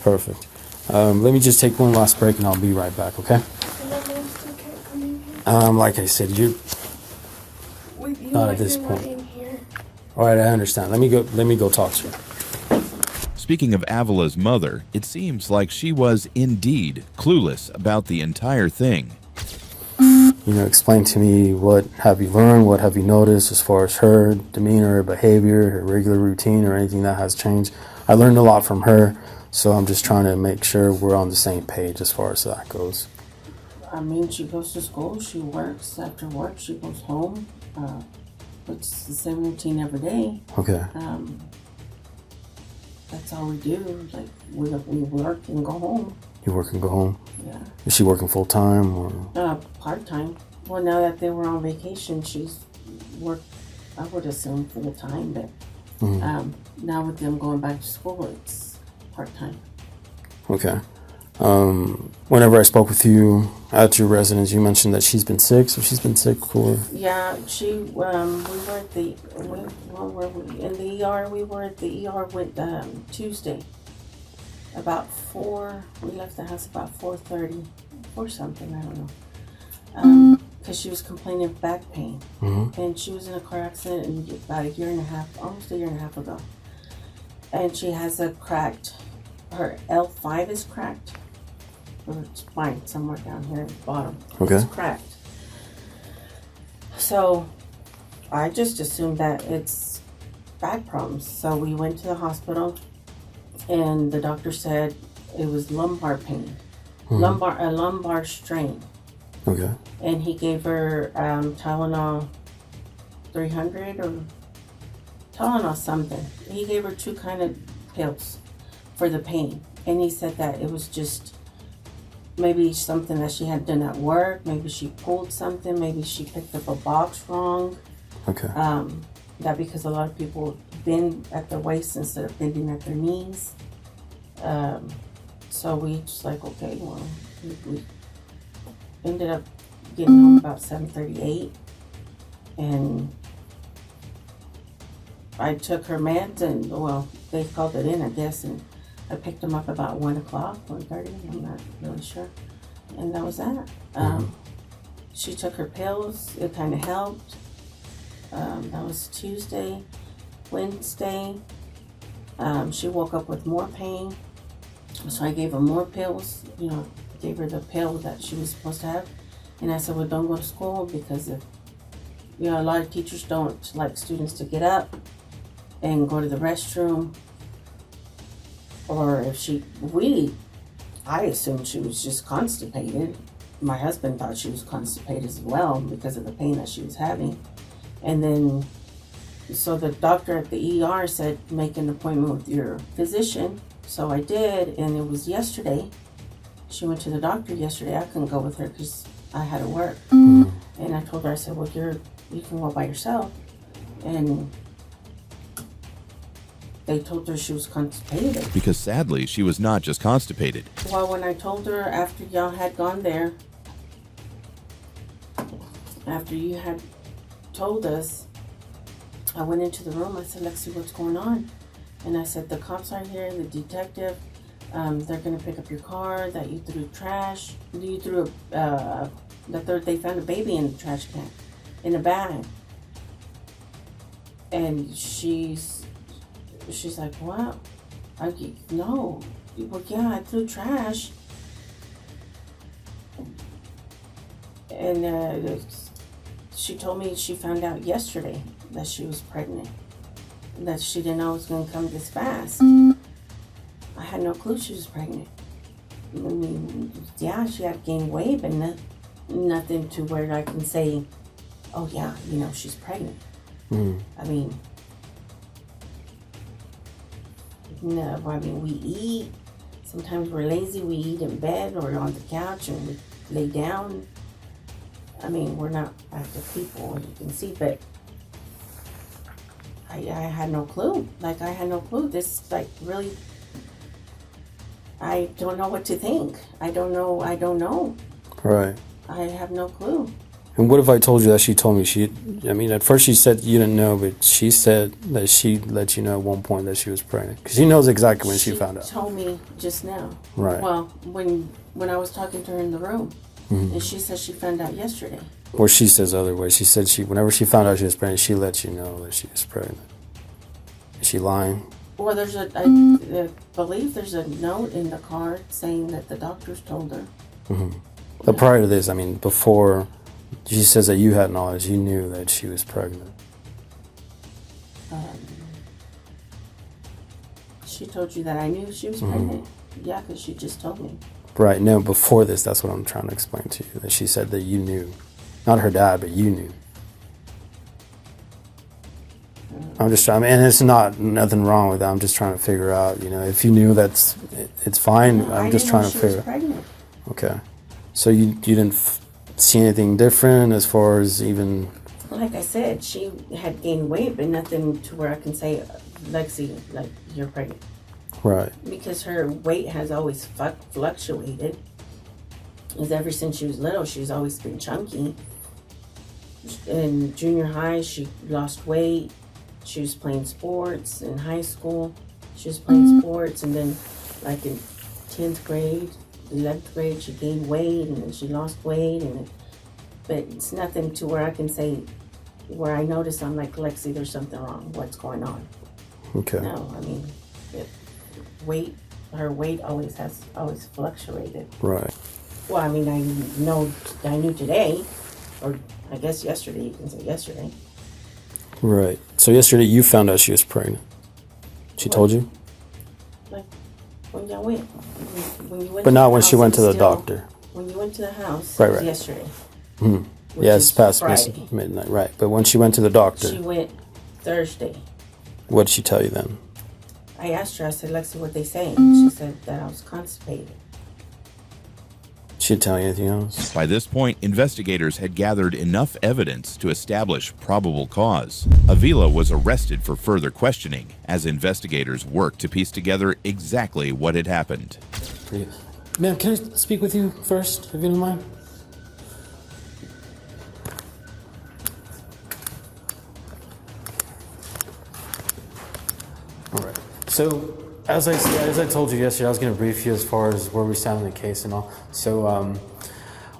Perfect. Let me just take one last break and I'll be right back, okay? And my mom still can't come in here? Like I said, you're With you, not at like, this you're point. not in here. All right, I understand. Let me go talk to her. Speaking of Avila's mother, it seems like she was indeed clueless about the entire thing. Explain to me, what have you learned, what have you noticed as far as her demeanor, her behavior, her regular routine, or anything that has changed. I learned a lot from her, so I'm just trying to make sure we're on the same page as far as that goes. I mean, she goes to school, she works, after work she goes home. It's the same routine every day. Okay. That's all we do. Like, we work and go home. You work and go home? Yeah. Is she working full time or? Part-time. Well, now that they were on vacation, she's worked, I would assume, full time, but now with them going back to school, it's part-time. Okay. Whenever I spoke with you at your residence, you mentioned that she's been sick. So she's been sick for. Yeah, we were at the. Where were we? In the ER. We were at the ER with Tuesday. About 4. We left the house about 4:30 or something. I don't know. Because she was complaining of back pain, and she was in a car accident about a year and a half, almost a year and a half ago. And she has her L5 is cracked. Her spine somewhere down here at the bottom. Okay. It's cracked. So I just assumed that it's back problems. So we went to the hospital, and the doctor said it was lumbar pain, a lumbar strain. Okay. And he gave her Tylenol 300 or Tylenol something. He gave her 2 kind of pills for the pain, and he said that it was just maybe something that she had done at work. Maybe she pulled something. Maybe she picked up a box wrong. Okay. That because a lot of people bend at their waist instead of bending at their knees. So we just like, okay, well, we ended up getting home about 7:38, and I took her meds, and well, they called it in, I guess, and I picked them up about 1 o'clock, 1:30, I'm not really sure, and that was that. She took her pills, it kind of helped. That was Tuesday. Wednesday, she woke up with more pain, so I gave her more pills, gave her the pill that she was supposed to have. And I said, well, don't go to school, because if, a lot of teachers don't like students to get up and go to the restroom. Or if I assumed she was just constipated. My husband thought she was constipated as well because of the pain that she was having. And then, so the doctor at the ER said, make an appointment with your physician. So I did, and it was yesterday. She went to the doctor yesterday. I couldn't go with her because I had to work. And I told her, I said, well, you can go by yourself. And they told her she was constipated. Because sadly, she was not just constipated. Well, when I told her after y'all had gone there, after you had told us, I went into the room. I said, Lexi, what's going on? And I said, the cops are here, the detective. They're going to pick up your car, that you threw trash. You threw they found a baby in the trash can, in a bag. And she's like, what? No. Well, yeah, I threw trash. And she told me she found out yesterday that she was pregnant. That she didn't know it was going to come this fast. I had no clue she was pregnant. I mean, yeah, she had gained weight, but nothing to where I can say, oh yeah, she's pregnant. I mean, no, we eat. Sometimes we're lazy, we eat in bed or on the couch and we lay down. I mean, we're not active people, you can see, but I had no clue. Like, I had no clue. This, like, really, I don't know what to think. I don't know. Right. I have no clue. And what if I told you that she told me I mean, at first she said you didn't know, but she said that she let you know at one point that she was pregnant. Because she knows exactly when she found out. She told me just now. Right. Well, when I was talking to her in the room, and she said she found out yesterday. Or she says other way. She said whenever she found out she was pregnant, she let you know that she was pregnant. Is she lying? Well, I believe there's a note in the card saying that the doctors told her. But prior to this, I mean, before she says that you had knowledge, you knew that she was pregnant. She told you that I knew she was pregnant. Yeah, because she just told me. Right. No, before this, that's what I'm trying to explain to you. That she said that you knew. Not her dad, but you knew. I'm just trying, and it's nothing wrong with that. I'm just trying to figure out, if you knew it's fine. I'm just trying to figure out. Okay. So you didn't see anything different as far as even. Like I said, she had gained weight, but nothing to where I can say, Lexi, like, you're pregnant. Right. Because her weight has always fluctuated. Because ever since she was little, she's always been chunky. In junior high, she lost weight. She was playing sports. In high school, she was playing sports. And then, like, in 10th grade, 11th grade, she gained weight. And then she lost weight. But it's nothing to where I can say, where I notice, I'm like, Lexi, there's something wrong. What's going on? Okay. No, I mean, her weight always fluctuated. Right. Well, I mean, I knew today, or I guess yesterday, you can say yesterday. Right. So yesterday you found out she was pregnant. She told you? Like, when y'all went. When you went But to not the when house, she went it to the was still- doctor. When you went to the house, Right, it was right. yesterday. Yeah, it's past Friday. midnight. Right. But when she went to the doctor, She went Thursday. what did she tell you then? I asked her, I said, Lexi, what they saying? She said that I was constipated. She didn't tell you anything else? By this point, investigators had gathered enough evidence to establish probable cause. Avila was arrested for further questioning as investigators worked to piece together exactly what had happened. Ma'am, can I speak with you first, if you don't mind? All right. So, as I told you yesterday, I was going to brief you as far as where we stand in the case and all. So,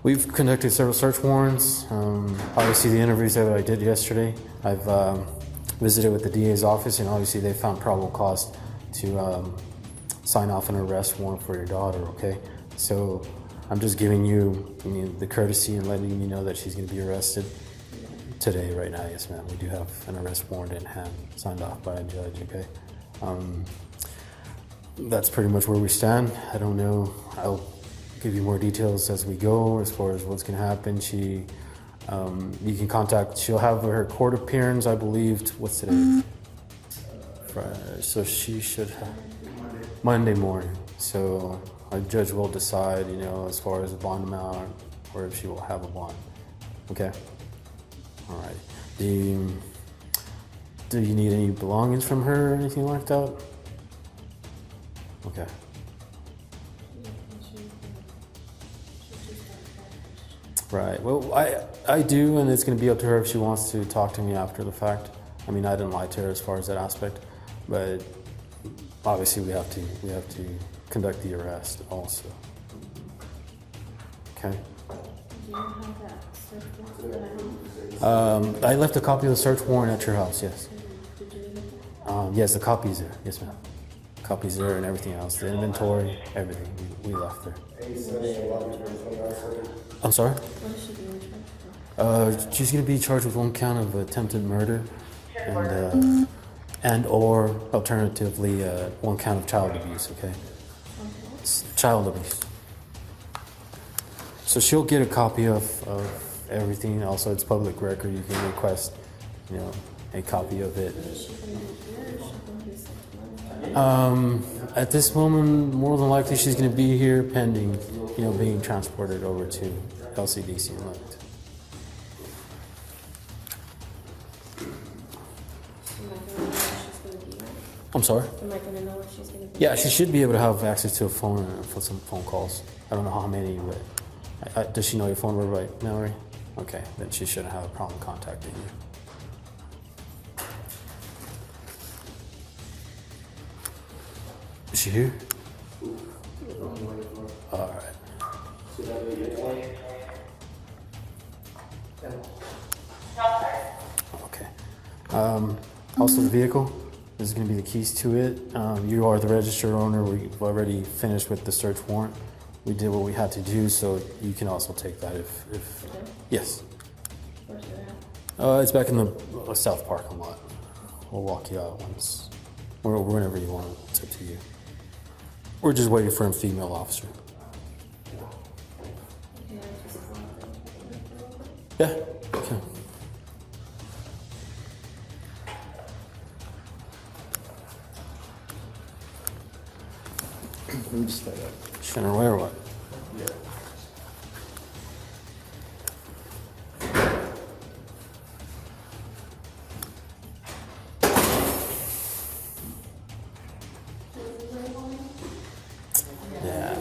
we've conducted several search warrants. Obviously, the interviews that I did yesterday, I've visited with the DA's office, and obviously they found probable cause to sign off an arrest warrant for your daughter, okay? So I'm just giving you the courtesy and letting you know that she's going to be arrested today, right now. Yes, ma'am. We do have an arrest warrant in hand, signed off by a judge, okay? That's pretty much where we stand. I don't know. I'll give you more details as we go as far as what's going to happen. You can contact, she'll have her court appearance, I believe, what's today? Friday. So she should have Monday morning. So a judge will decide, as far as the bond amount or if she will have a bond. Okay? All right. Do you need any belongings from her or anything like that? Okay. Right. Well, I do, and it's going to be up to her if she wants to talk to me after the fact. I mean, I didn't lie to her as far as that aspect, but obviously we have to conduct the arrest also. Okay. I left a copy of the search warrant at your house. Yes. Yes, the copy's there. Yes, ma'am. Copy's there and everything else. The inventory, everything. We left there. I'm sorry? She's going to be charged with one count of attempted murder and or alternatively one count of child abuse, okay? It's child abuse. So she'll get a copy of everything. Also, it's public record. You can request, a copy of it. At this moment, more than likely, she's going to be here pending, being transported over to LCDC in Leamington. I'm sorry? Am I gonna know if she's gonna be? Yeah, she should be able to have access to a phone for some phone calls. I don't know how many, but does she know your phone number by memory? Okay, then she shouldn't have a problem contacting you. Is she here? All right. Okay. Also, the vehicle. This is going to be the keys to it. You are the registered owner. We've already finished with the search warrant. We did what we had to do, so you can also take that if yes. Where's it at? It's back in the south parking lot. We'll walk you out whenever you want. It's up to you. We're just waiting for a female officer. Yeah. Okay. Shouldn't away or what? Yeah. Yeah.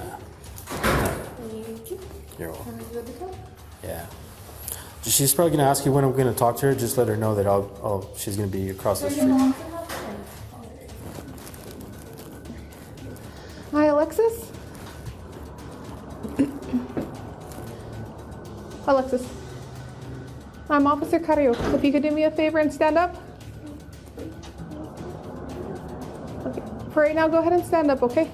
You're welcome. Yeah. She's probably gonna ask you when I'm gonna talk to her. Just let her know that she's gonna be across the street. Hi, Alexis. Alexis. I'm Officer Carrillo. If you could do me a favor and stand up. Okay. For right now, go ahead and stand up, okay?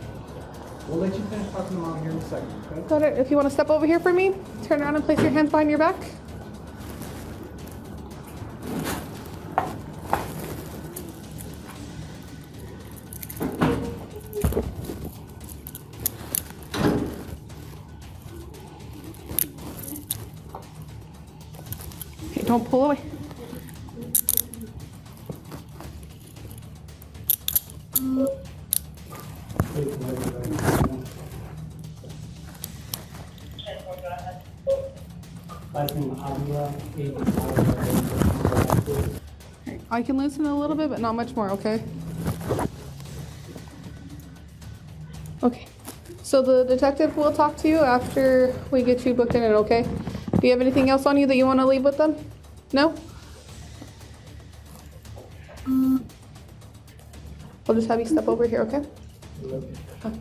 We'll let you finish talking to Mom here in a second, okay? Got it. If you want to step over here for me, turn around and place your hands behind your back. Okay, don't pull away. I can loosen a little bit, but not much more, okay? Okay. So the detective will talk to you after we get you booked in it, okay? Do you have anything else on you that you want to leave with them? No? We'll just have you step over here, okay? Okay.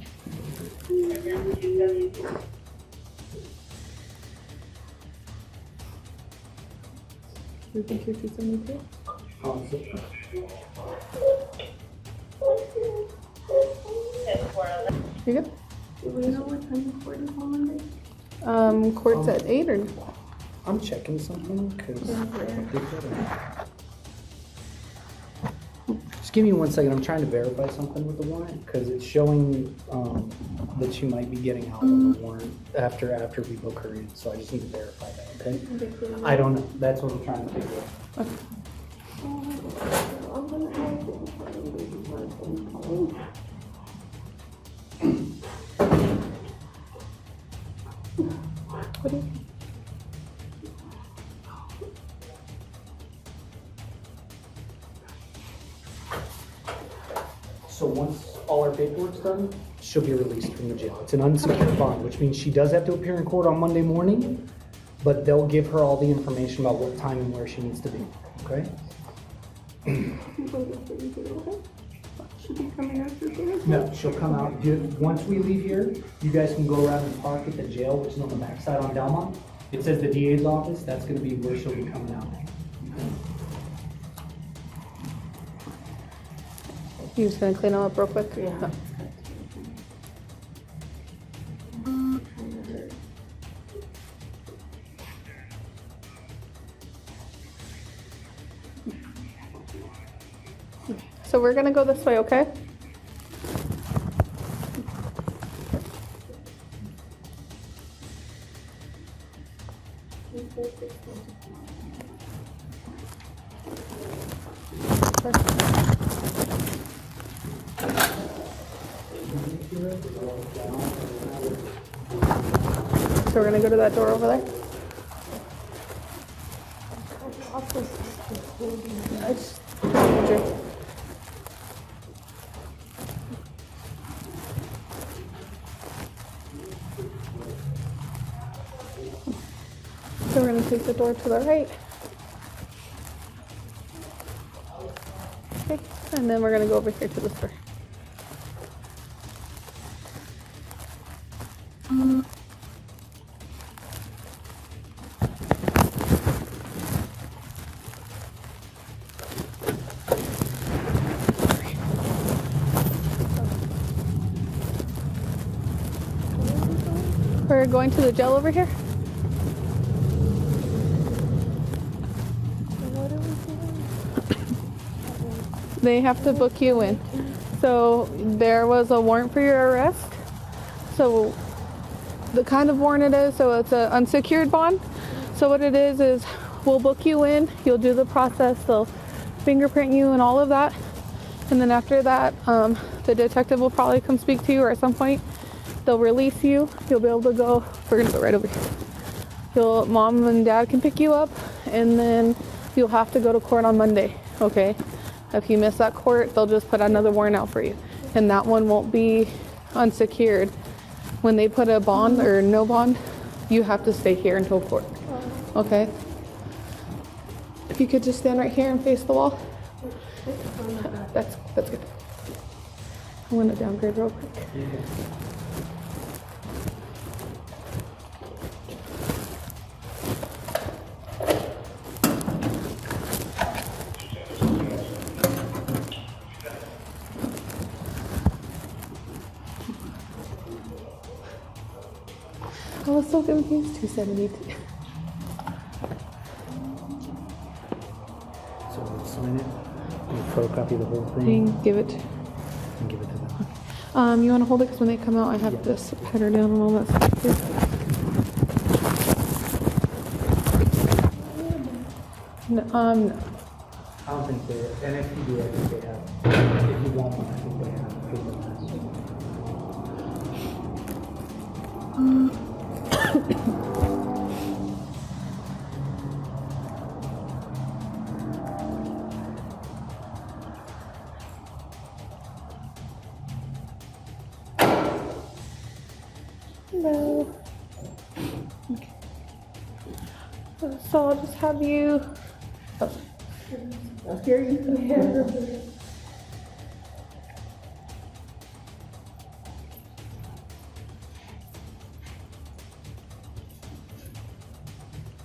You think you're 272? You good? Do we know what time the court is on Monday? Court's at 8 or? I'm checking something because just give me 1 second. I'm trying to verify something with the warrant because it's showing that she might be getting out on the warrant after we book her in. So I just need to verify that. Okay? I don't know. That's what I'm trying to figure out. Okay. What do you? So once all our paperwork's done, she'll be released from the jail. It's an unsecured bond, which means she does have to appear in court on Monday morning, but they'll give her all the information about what time and where she needs to be, okay? Should be coming after this? No, she'll come out. Once we leave here, you guys can go around and park at the jail, which is on the backside on Delmont. It says the DA's office. That's gonna be where she'll be coming out. You just gonna clean them up real quick? Yeah. So we're gonna go this way, okay? So we're gonna go to that door over there. take the door to the right. Okay, and then we're gonna go over here to the store. We're going to the jail over here. They have to book you in. So there was a warrant for your arrest. So the kind of warrant it is, so it's an unsecured bond. So what it is we'll book you in, you'll do the process, they'll fingerprint you and all of that. And then after that, the detective will probably come speak to you, or at some point they'll release you. You'll be able to go, we're gonna go right over here. Mom and dad can pick you up, and then you'll have to go to court on Monday, okay? If you miss that court, they'll just put another warrant out for you. And that one won't be unsecured. When they put a bond or no bond, you have to stay here until court, okay? If you could just stand right here and face the wall. That's good. I'm gonna downgrade real quick. I was so confused. 272. So we'll sign it. We'll photocopy the whole thing. And give it. And give it to them. You want to hold it because when they come out, I have to put her down and all that stuff too. No. I don't think they. And if you do, I think they have. If you want one, I think they have paper ones. Hello. Okay. So I'll just have you. Oh. I'll hear you. Yeah.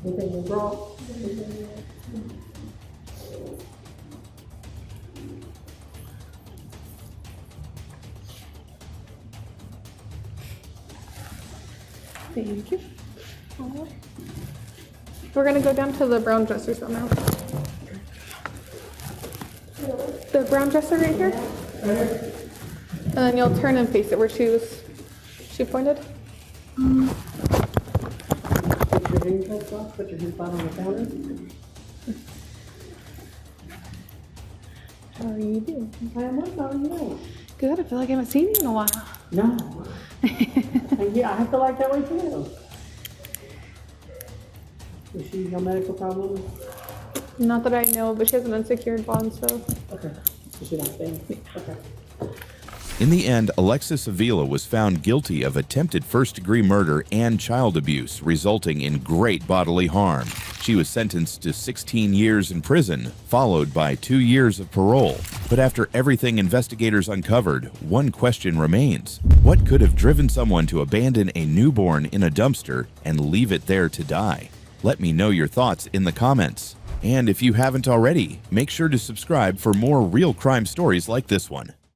Anything wrong? Thank you. We're gonna go down to the brown dresser now. The brown dresser right here. And then you'll turn and face it where she pointed. Put your handcuffs off, put your hands on the counter. How are you doing? I am well, how are you? Good, I feel like I haven't seen you in a while. No. Yeah, I feel like that way too. Is she no medical problems? Not that I know, but she has an unsecured bond, so. Okay. So she's not staying? Okay. In the end, Alexis Avila was found guilty of attempted first-degree murder and child abuse, resulting in great bodily harm. She was sentenced to 16 years in prison, followed by 2 years of parole. But after everything investigators uncovered, one question remains. What could have driven someone to abandon a newborn in a dumpster and leave it there to die? Let me know your thoughts in the comments. And if you haven't already, make sure to subscribe for more real crime stories like this one.